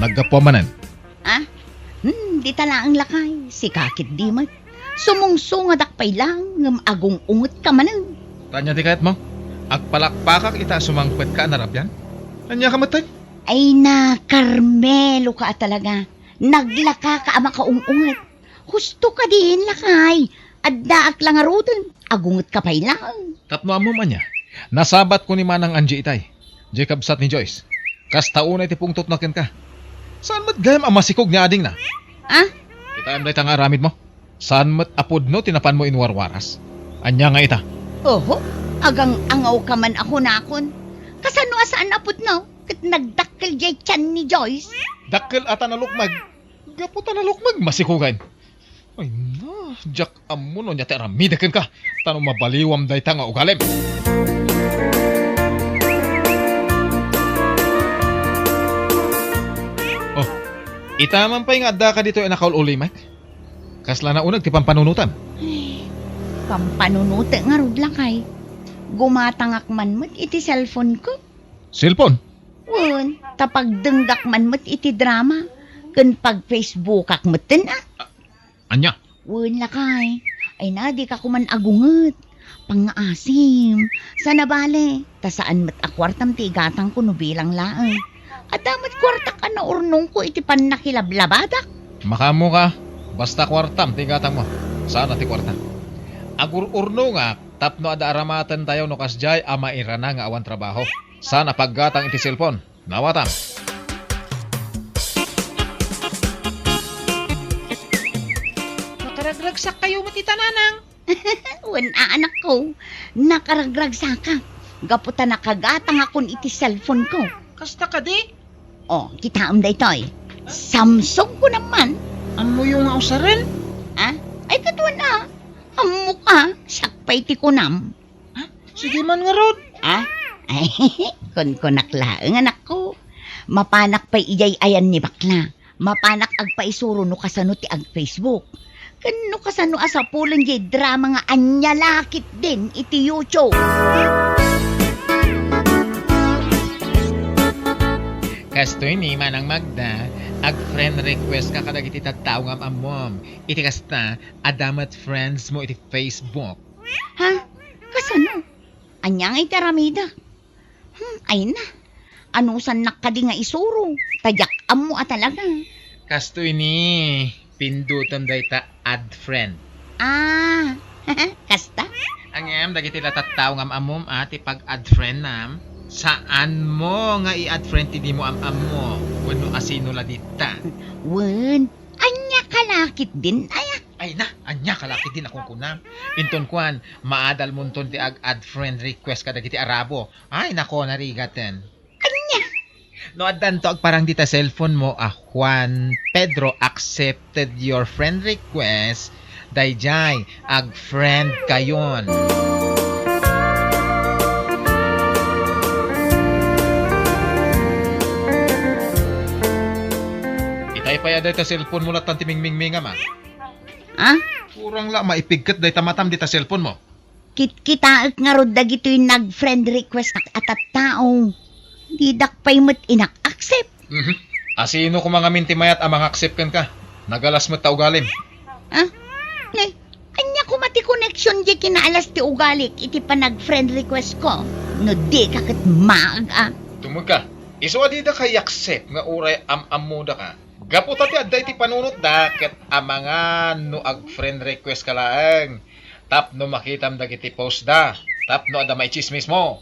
Nagkapuamanan. Di tala ang lakay. Si kakit di mat. Sumungsungad akpay lang. Ngam agong ungot ka manan. Tanya di kahit mo. Agpalakpakak ita sumangpet ka narabyan. Anya ka matay? Ay na, Carmelo ka talaga. Naglaka ka ama ka ungungot. Husto ka din lakay. Addaak lang arutan. Agungot ka pay lang. Tapno amo man niya. Nasabat ko ni Manang Angie itay. Jacob sat ni Joyce. Kastaunay ti pungtot na ken ka. Saan mat gayam ang masikog niya ading na? Kita am day tang aramid mo. Saan mat apod no tinapan mo inwarwaras? Anya nga ita. Oho, agang angaw ka man ako nakon. Kasano asaan apod no? Kat nagdakkel jay tiyan ni Joyce. Dakkel ata na lukmag. Gaputa na lukmag masikugan. Ay na, jak amo no niya te aramidaken ka. Tanong mabaliwam day tang ugalem. Itaman pa yung adda ka dito inakaul ulimak. Kasla na unag ti pampanunutan. Pampanunutan nga rod lakay. Gumatangak man mo't iti cellphone ko. Cellphone? Wan, tapag denggak man mo't iti drama. Kun pag Facebookak mo't din Anya? Wan lakay. Ay na, di ka kuman agungot. Pang-asim. Sana bale. Tasaan mo't akwartam ti gatang ko no bilang laang. At damat kwarta ka na urnong ko iti pan nakilablabadak. Makamu ka. Basta kwartam, tigatang mo. Saan ti kwarta? Agur-urno nga, tapno ada aramatan tayo no kasjay ama irana nga awan trabaho. Sana paggatang iti cellphone. Nawatam. manang? Wala anak ko, nakaragrag sa ka. Gaputa nakagatang akon iti cellphone ko. Kasta ka di? Oh, kita day toy. Samsung ko naman. Amo yung ausarin? Ah? Ay, katuwa na. Ang mukha, sakpay ti kunam. Sige man nga rod. Ah? Ay, kun naklaang anak ko. Mapanak pa'y ijay ayan ni bakla. Mapanak ag paisuro no kasano ti ag Facebook. Kano kasano asa pulang jay drama nga anyalakit din iti YouTube. Kastoy ni Manang Magda, ag friend request ka kadag iti tattao nga amom. Iti kasta, adamat friends mo iti Facebook. Ha? Kasano? Anya nga iti ramida. Ay na. Anusan nakadi nga isuro. Tadyak mo talaga. Kastoy ni, pindutan day ta add friend. Ah, kasta? Angem, dagiti tattao nga amom ati pag add friend nam. Saan mo nga i-add friend ti di mo am mo? Wano asino la dita? Wen, anya kalakit din aya. Ay na, anya kalaki din akong kunam. Inton kuan, maadal munton ti add friend request kada kiti Arabo. Ay nako narigaten. Anya? No addan to ag parang dita cellphone mo, Juan Pedro accepted your friend request. Dayjay, ag friend kayon. Itay pa yaday ta cellphone mo latan ti mingmingminga ma. Ha? Kurang la maipigkat day tamatam dita cellphone mo. Kitaak nga rod dagitoy nag-friend request at tao. Didak pa'y mo't inak-accept. Asino ko mga mintimayat amang accept kan ka? Nagalas mo ta ugalim. Ha? Nay, anya ko mati connection di kinaalas ti ugalik iti pa nag-friend request ko. No di kakit maaga. Tumog ka. Iso adida kay accept nga uray am-amuda ka. Gaputa ti adday ti panunot da ket amanga no ag friend request ka laeng. Tap no makitam dagiti post da. Tap no ada may chismis mo.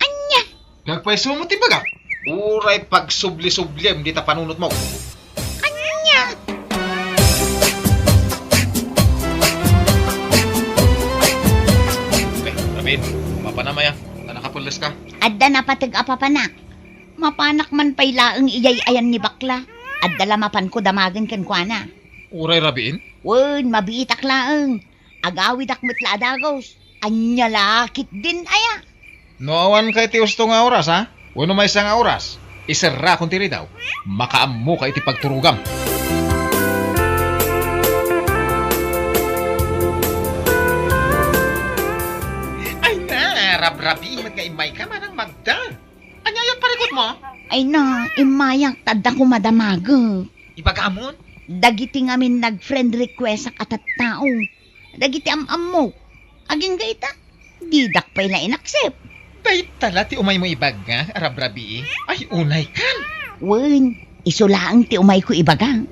Anya? Nagpaiso mo ti baga. Uray pag subli-subliem di ta panunot mo. Anya? Rabin, mapanamaya. Nakapulis ka. Adda na patag apapanak. Mapanak man pa'y laang iyay ayan ni bakla. Adda lamapan ko damagan kan kuana. Uray Rabin? Wen, mabitak laang. Agawid akmet la adagos. Anya lakit din aya. Noawan kay ti usto nga oras ha? Uno may isang oras. Isara kung tiri daw. Makaammo kay ti pagturugam. Ay na, rab-rabi magkaimay ka manang Magda. Anyayat parikot mo? Ay na, imayak tadda ko madamaga. Ibagamon? Dagiti ngamin nag-friend request sa katattao. Dagiti am-am mo. Aging gaita, didak pa'y na in-accept. Bay tala ti umay mo ibaga, rab-rabi. Ay unay kan. Wen, isulaang ti umay ko ibaga.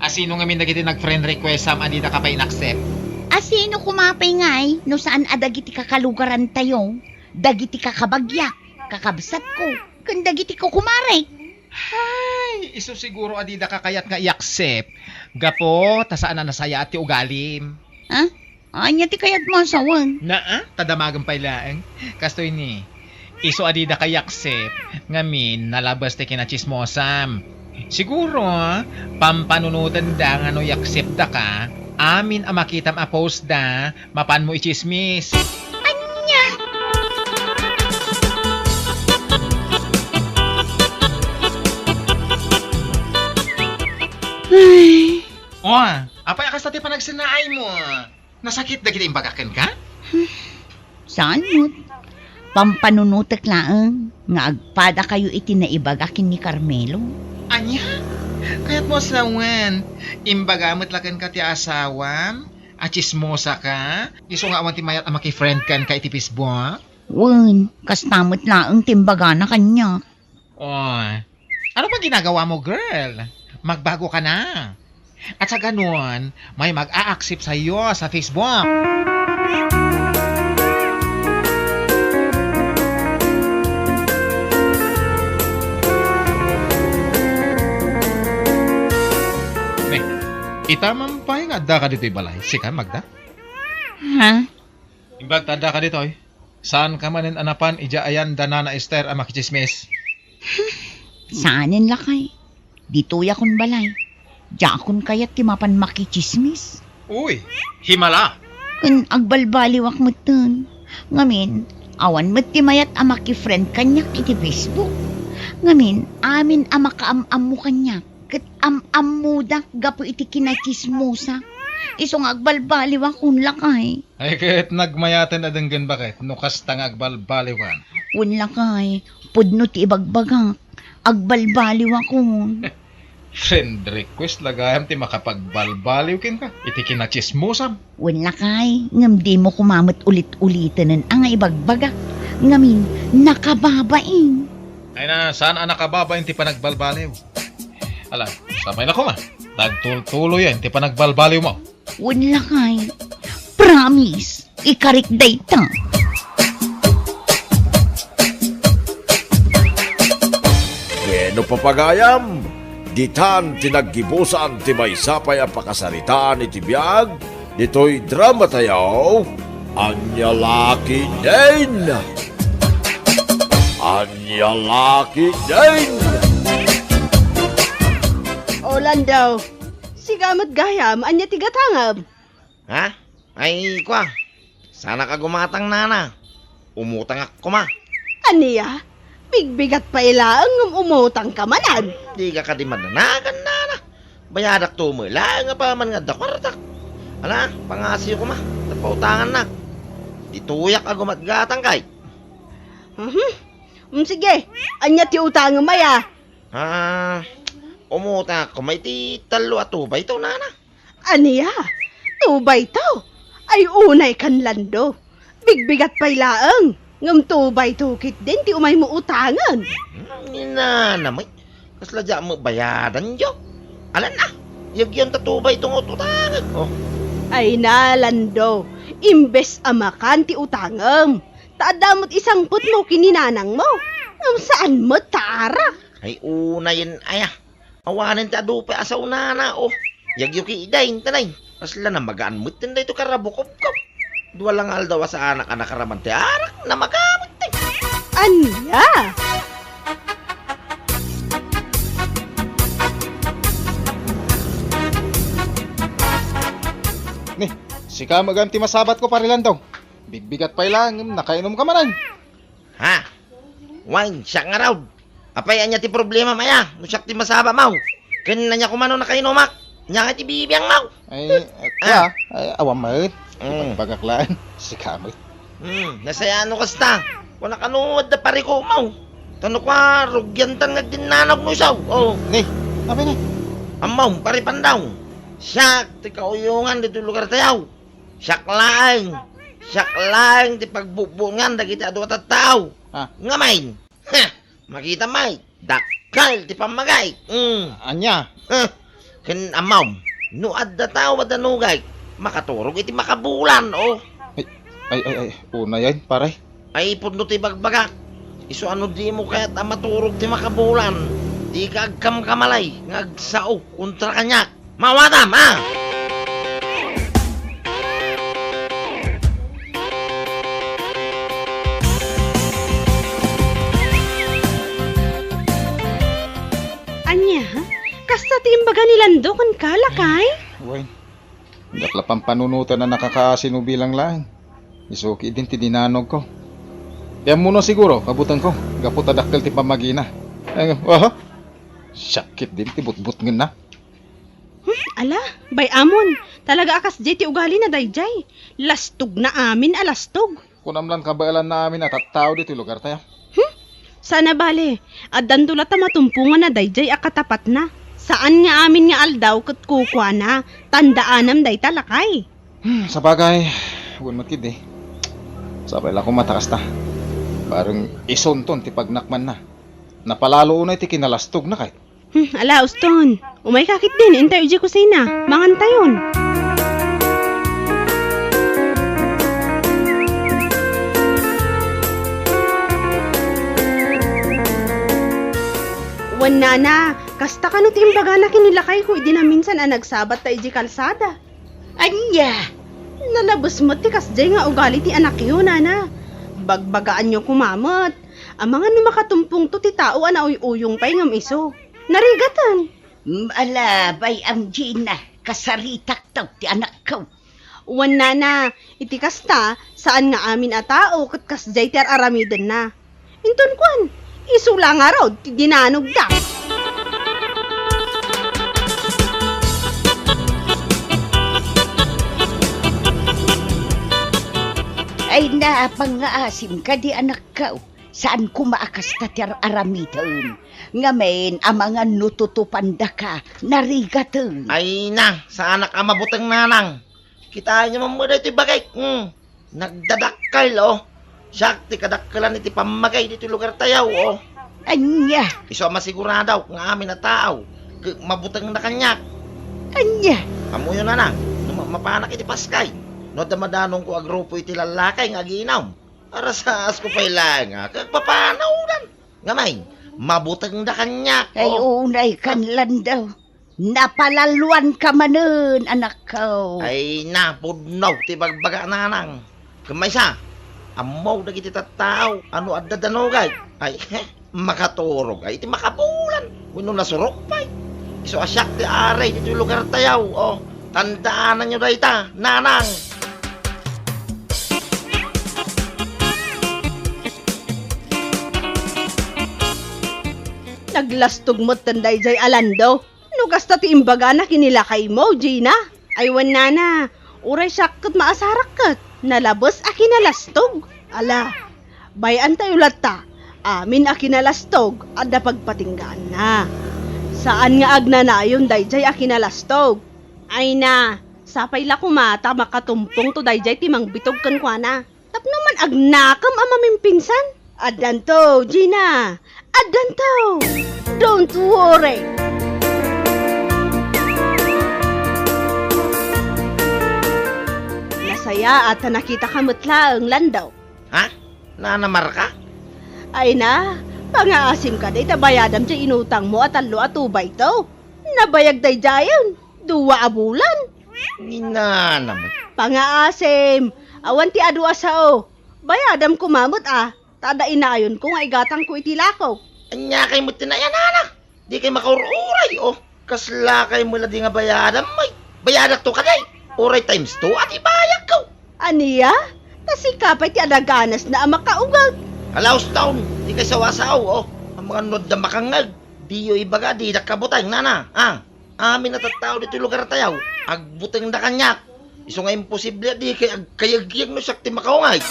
Asino nga min dagiti nag-friend request sam andita ka pa in-accept? Asino kumapay ngay, no saan adagiti kakalugaran tayo. Dagiti kakabagyak, kakabsat ko, kung dagiti ko kumarek. Ay, iso siguro adida ka kayat nga i-accept. Gapo, tasaan na nasaya at ti ugalim. Ha? Anya ti kayat mo asawan? Tadamagan pa ilaeng. Kastoy ni, iso adida ka i-accept. Ngamin, nalabas ti kinachismosam. Siguro, pampanunutan da nga no i-accept da ka, amin ang makitam a post da, mapan mo i-chismis. Anya? Apay akas tati pa nagsinaay mo. Nasakit na kita imbagakan ka? Saan mo? Pampanunutak laang, nga agpada kayo iti naibagakin ni Carmelo. Anya? Kaya't mo asawan, imbagamot lakan ka ti asawam, at chismosa ka, iso nga awan ti mayat ang makifriend kan ka iti Facebook? Wen, kastamot laang timbaga na kanya. Ano bang ginagawa mo, girl? Magbago ka na. At sa ganun, may mag-a-accept sa iyo sa Facebook. Itamampay nga da ka dito'y balay. Sika, Magda? Ha? Imbag tada ka dito, saan ka manin anapan, ija ayan dana na Esther ang makichismis. Saanin lakay? Dito yakon balay. Jakon kayat timapan makichismis. Uy, himala. Kun agbalbaliwak mo tun. Ngamin, awan mo timayat ang maki-friend kanyak iti Facebook. Ngamin, amin ang makaam-am mo kanyak. Kat am-am mo dak gapo iti kinachismosa. Isong agbalbaliwak kun lakay. Ay kahit nagmayatan na denggan bakit, nukas tang agbalbaliwan. Kun lakay, pudno ti ibagbagak. Agbalbaliwak kun. Friend request lagayam ti makapagbalbaliw kin ka, iti kinachismosam. Wala kay, ngam di mo kumamot ulit-ulitan ang ibagbagak. Ngamin, nakababain. Ay na, saan ang nakababa ti panagbalbaliw? Ala, sabay na ko ma. Nagtultulo yan, ti panagbalbaliw mo. Wala kay, promise, ikarik data. Bueno papagayam, ditan tinaggibusan ti maysapay ang pakasaritaan iti biyag, dito'y drama tayaw, Anyalaki din! Anyalaki din! Orlando, sigamat gayam, anya tigatangab. Ha? Ay, kwa. Sana ka gumatang nana. Umutang ako ma. Aniya, bigbigat pa ilaang umutang ka manan. Di ka di mananagan nana. Bayadak tumula nga pa man nga dakwartak. Ala, pangasiyo ko ma. Napautangan na. Dituyak ka gumatgatang kay. Sige, anya ti utang maya. Umutang ako may ti talo at tubay ito nana. Aniya, tubay to. Ay unay kanlando. Bigbigat pa ilaang. Ngam tubay tukit din ti umay mo utangan. Ninanamay. Kasladya mo bayadan yo. Alan na. Yagyan tatubay itong utangan. Oh. Ay nalando. Imbes amakan ti utangam. Taadamot isang put mo kininanang mo. Ngam saan mo tara? Ay una yun aya. Awanin ti adupe asaw nana oh. Yagyo ki idayin tanay. Kasla na magaan mo tinday ito karabukop-kop. Dua lang aldaw sa anak-anak karaman ti arak na magamit ti. Anya? Ni, sika maganti masabat ko parilan daw. Bigbigat pa lang, nakainom ka manan. Ha? Wine, siya nga raw. Apay anya ti problema maya. Nusak ti masaba mau. Kanina niya kumano nakainumak. Nya nga ti bibiyang mau. Ay, awam maut. Bagaklaan, sika mo. Nasayano kasta. Kung nakanuod na pari ko mau. Tanong ka, rugyantan nga dinanag mo isaw. Oh. Ni, apa ni? Amaw, pari pandaw. Siyak, ti kauyungan dito lugar tayaw. Siyak lang, ti pagbubungan dagiti adu at tao. Ngamain. Ha, makita may. Dakal, ti pamagay. Anya? Ken amaw, nuad da tao at danugay. Makaturog iti makabulan, oh. Ay, una yan, pare. Ay, pudno ti bagbagak. Iso ano di mo kaya't maturog ti makabulan. Di ka agkam-kamalay, ngagsao, kontra kanyak. Mawatam, ha? Anya, kasta ti imbaga nilando kan kalakay? Wait. Dakla pang panunutan na nakakasinubilang lang. Isuki din ti dinanog ko. Kaya muna siguro, kabutan ko. Gapot adakkel ti pamagina. Sakit din ti butbut ngin na. Ala, bay amon. Talaga akas jay ti ugali na dayjay. Lastog na amin alastog. Kunamlan kabailan namin at tao dito lugar tayo. Sana bale, addan dula ta matumpungan na dayjay akatapat na. Saan nga amin nga aldaw kat kukwa na, tandaanam day talakay. Sa bagay, huwag matkid eh. Sabay lang kung matakas ta. Parang isonton ti pagnakman na. Napalalo unay ti kinalastog na kay. Ala, uston. Umay kakit din, intay uji ko sina. Mangantayon. Wan na, kasta ka no timbaga na kinilakay ko, idi na minsan ang nagsabat ta iji kalsada. Anya, Nalabas mo ti kasjay nga ugali ti anak yun, nana. Bagbagaan nyo kumamot. Ang mga numakatumpong to ti tao ana uyong pay ngam iso. Narigatan. Alabay ang Gina, kasaritak taw ti anak ko. Uwan nana, iti kasta, saan nga amin a tao kat kasjay ti aramiden na. Inton kwan, isula nga raw ti dinanog da. Ay na, pangaasim ka di anak ko. Saan kumaakas ta ti aramiden? Ngamen, ang mga nututupan da ka, narigatan. Ay na, sa anak ang mabutang nanang. Kitaan niyo mo iti bagay. Nagdadakkal, oh. Siyak, ti kadakkalan iti pamagay dito lugar tayaw, oh. Anya, Iso masiguradaw nga amin na tao. Mabutang na kanyak. anya. Amuyo na na, mapanak iti paskay. No damadanong ko agrupo iti lalakay nga ginaw. Arasas ko pa'y lang, kagpapanaw dan. Ngamay, mabutang na kanyak, Ay unay kanlan daw. Napalaluan ka manen, anak ko. Ay napudnaw, ti bagbaga nanang. Kamaysa, amaw na kiti tattao, ano adadanogay. Ay, makaturog, ay iti makabulan. Wino nasurok pa'y. Iso asyak ti aray, dito lugar tayaw, oh. Tandaanan nyo dayta, nanang. Naglastog mo tanday jay alando. Nugas ta ti imbaga na kinilakay mo, Gina. Aywan nana, uray sakot maasarakot. Nalabos a kinalastog. Ala, bayan tayo lata. Amin a kinalastog at pagpatinggaan na. Saan nga agnanayon dayjay a kinalastog? Ay na, sapay la kumata makatumpong to dayjay timang bitog kan kwa na. Tapnaman agnakam amaming pinsan. Adanto, Gina. Adanto. Don't worry. Nasaya at nakita ka mutla ang landaw. Ha? Nanamar ka? Ay na, pangaasim ka day tabayadam siya inutang mo at talo at ubay to. Nabayag day jayon, 2 a bulan. Ninanamot. Pangaasim, awan ti adu asao. Bayadam kumamot tada inayon ko nga igatang ko itilakaw. Anya kay mo tinayan, anak. Di kay makaururay, oh. Kasla kay mula di nga bayadan, may. Bayadak to ka day. Uray times 2 at ibayag ko. Aniya? Tasikapay ti adaganas na makaugal. Kalaos taon, di kay sawasaw, oh. Ang mga nod na makangag. Di yo ibaga, di nakabutang, nana. Amin na tattao dito lugar tayaw. Agbutang na kanyak. Iso nga imposible, di kay agkayag-yag no sakti makaungay.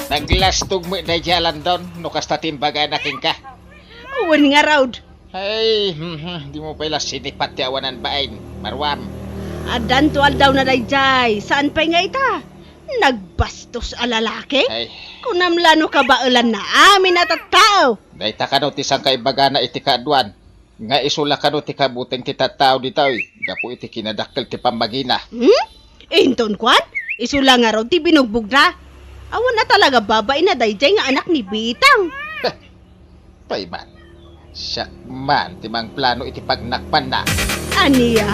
Naglastog mo na jalan doon, nukas ta timbaga na king ka. Uwan nga raud. Ay, di mo pala sinipat ti awanan bain, Marwam. Adan to aldaw na dayjay. Saan pa nga ita? Nagbastos a lalaki? Ay, Kunamlano ka ba ulan na amin at tao? dayta ka no ti sang kaibaga na iti kaadwan. Nga isula ka no ti kabuteng ti tattao ditaw. Gapo iti kinadakkel ti pamagina. Inton kwan? Isula nga raw ti binugbog na. Awan na talaga babay na dayjay nga anak ni Bitang. Payman. Siya man, timang plano iti pagnakpan na. Aniya?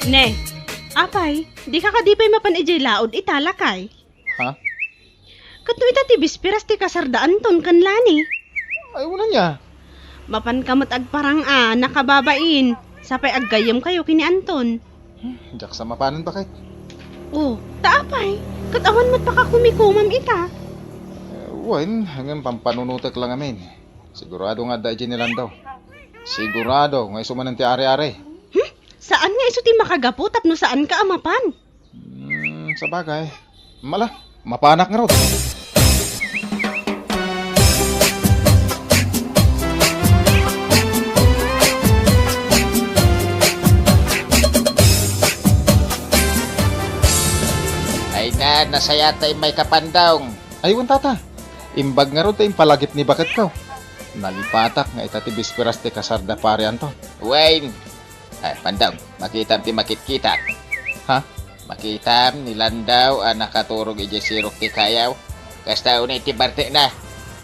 Ne, apay, di ka kadipay mapan ijay laod italakay. Ha? Kato ita ti bispiras ti kasardaan ton kanlani. Ay, wala niya. Mapan kamot agparang nakababain. Sapay aggayam kayo kini Anton. Diyak sa mapanan ba kahit? Oh, taapay. Katawan mo't pakakumikumam ita. Wen, hanggang pampanunutek lang amin. Sigurado nga da nilang daw. Sigurado, nga isuman ti are-are. Saan nga iso ti makagapo tapno saan ka amapan? Sa bagay. Mala, mapanak nga raw. Ay na, nasaya tayo may kapandawng. Ay, tata. Imbag nga raw tayo palagip ni bakit ka. Nalipatak nga itati bisperas ti kasarda pare Anton. Wayne. Ay, pandang, makita ti makit-kita. Ha? Makitam nilandaw ang nakaturog iti sirok ti kayaw. Kasta unay ti barte na.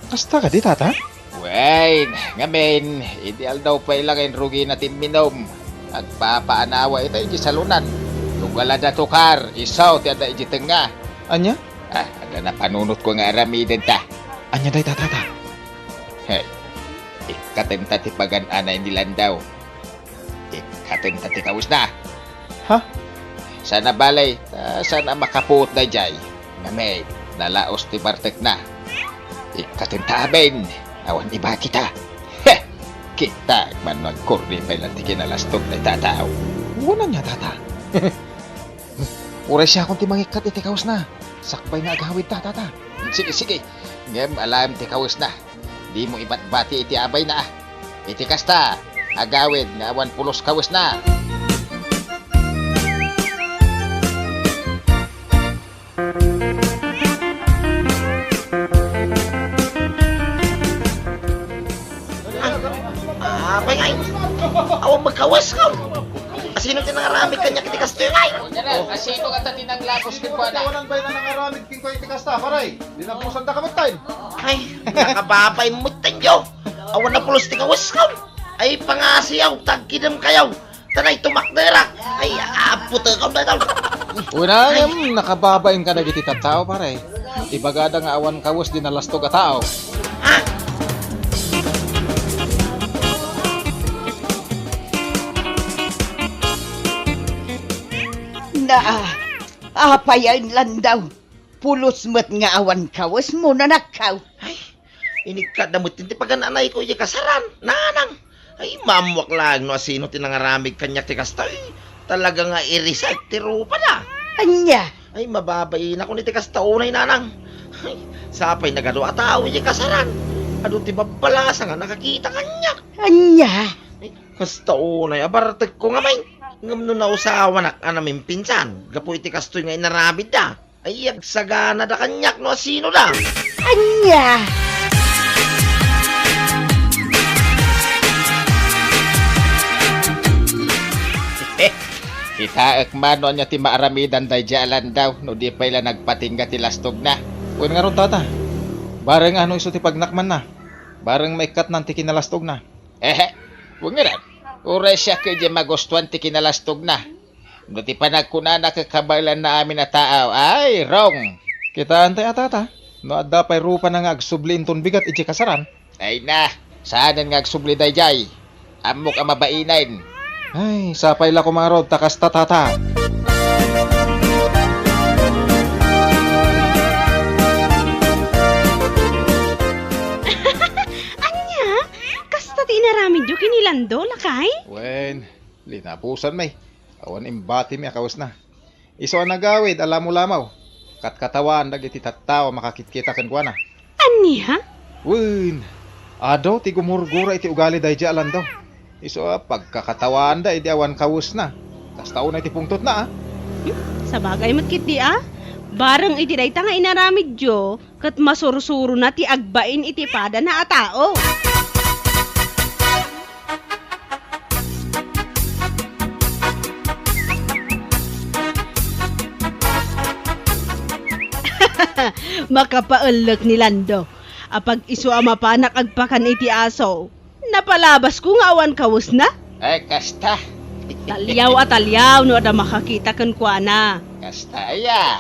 Kasta ka di, tata? Wain, ngamen, ideal daw pa ilang rugi natin minom. Agpapaanawa ito iti salunan. Tugala da tukar, isaw ti ada iti tenga. Anya? Ada na panunot ko nga aramiden ta. Anya day, tata? Hey, ikatenta ti pagan-anay nilandaw. Ikatenta ti kawis na. Ha? Sana balay, sana makapuot na jay. Ngamen, nalaos ti bartek na. Ikatenta aben, awan iba kita. Heh, kita man magkurni pa lang ti kinalastog na tataw. Wala niya, tata. Uray siya akong timangikat iti kawas na. Sakbay nga agawid ta, tata. Sige. Ngem alam ti kawis na. Di mo iba't bati iti abay na. Iti kasta, agawid nga awan pulos kawis na. Apay ay, awang magkawas ka. Asino tinangaramid kanya kiti kastoy ay? Asino ka ta tinaglapos kin ko na? Walang bay na nangaramid king ko iti kasta, paray. Di na pusan ta kamatay. Ay, nakababay mo tanyo. Awan na pulos ti kawas ka. Ay, pangasiyaw, tagkidam kayaw. Tanay tumakdera. Ay, puta ka na daw. Una ngam nakababain ka na giti tattao, paray. Ibagada nga awan kawas di nalastog a tao. Apayan lang daw. Pulos mo't nga awan kawas mo na nakaw. Ay, inikad na mo tinti pagananay ko iya kasaran. Nanang. Ay, mamwak lang no asino tinangaramid kanya ti kastoy. Talaga nga irisay ti rupa na. Anya? Ay, mababay na ko ni ti kastaunay nanang. Ay, sapay nagado ataw iya kasaran. Ado ti babalasa nga nakakita kanya. Anya? Ay, kastaunay, abartag ko nga may. Ngam no nausawa na namin pinsan. Gapo iti kastoy nga inarabid da. Ay, agsagana da kanyak no asino da. Anya? Kita ekmano nya ti maaramidan day jalan daw no di pa ila nagpatingga ti lastog na. Uy nga ron, tata. Bareng ano iso ti pagnakman na. Bareng maikat nan ti kinalastog na. Huwag nga rin. Uray siya kayo di magustuhan ti kinalastog na. No ti panagkunana kakabalan na amin na taaw. Ay, wrong. Kita antay tata. No adda pay rupa na nga agsubli inton bigat iti kasaran. Ay na, saanan nga agsubli day jay. Amok ang mabainain. Ay, sapay la kumarod takas tata. Anya? Kasta ti inaramid yo kinilando, lakay? Wen, linapusan may. Awan imbati mi akawas na. Iso ang nagawid, alam mo lamaw. Katkatawan, dagiti tattawa makakitkita kan kuana. Anya? Wen, ado ti gumurgura iti ugali day jalan daw. Iso pagkakatawan da, idi awan kawus na. Tas taon na iti pungtot na Sa bagay matkit di Barang iti dayta nga inaramid yo, kat masursuro na ti agbain iti pada na atao. Makapaalak ni Lando. Apag iso mapanak agpakan iti aso. Napalabas ko nga awan kawus na. Ay, kasta. Talyaw no ada makakita kan kuana. Kasta ya.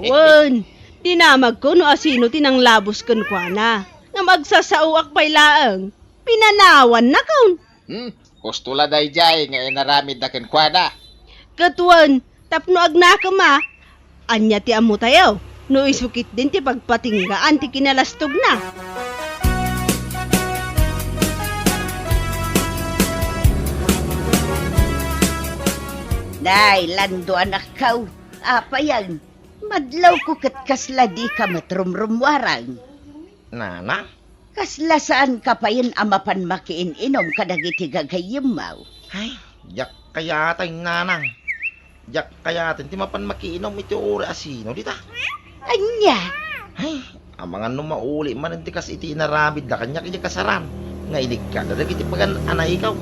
Wen, dinamag ko no asino tinang labos kan kuana. Nga magsasauak pay laeng. Pinanawan na kaun. Kustula day jay nga inaramid na kenkwana. Katuan, tapno agnakama. Anya ti amu tayo. No isukit din ti pagpatinggaan ti kinalastog na. Day, Lando anak kaw. Apayan. Madlaw ko kat kasla di ka matrumrumwarang. Nana? Kasla saan ka pa yun amapan makiin-inom kadagiti gagayimaw. Ay, yak kaya tayo nanang. Yak kaya tayo, ti mapan makiinom iti ora asino, dita. Anya? Ay, ang mga numauli man hindi kas iti inarabid da kanya kaya kasaran. Nga ilig ka, dagiti pagan anay ikaw.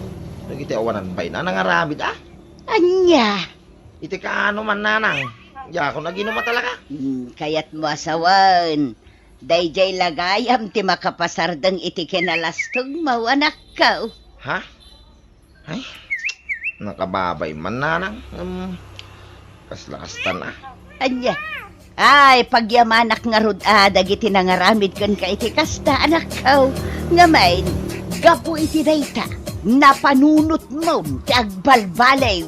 Dagiti awanan bay na nangarabid Anya? Iti kaano man nanang. Ya ako naginuma talaga. Kaya't mo asawan. Dayjay lagayam ti makapasardang iti kinalastog mo, anak ka. Ha? Ay, nakababay man nanang. Kaslakas na. Anya. Ay, pagyamanak nga rod dagiti nangaramid kan ka iti kasta, anak ka. Ngamain, gapo iti dayta. Napanunot mo ti agbalbalay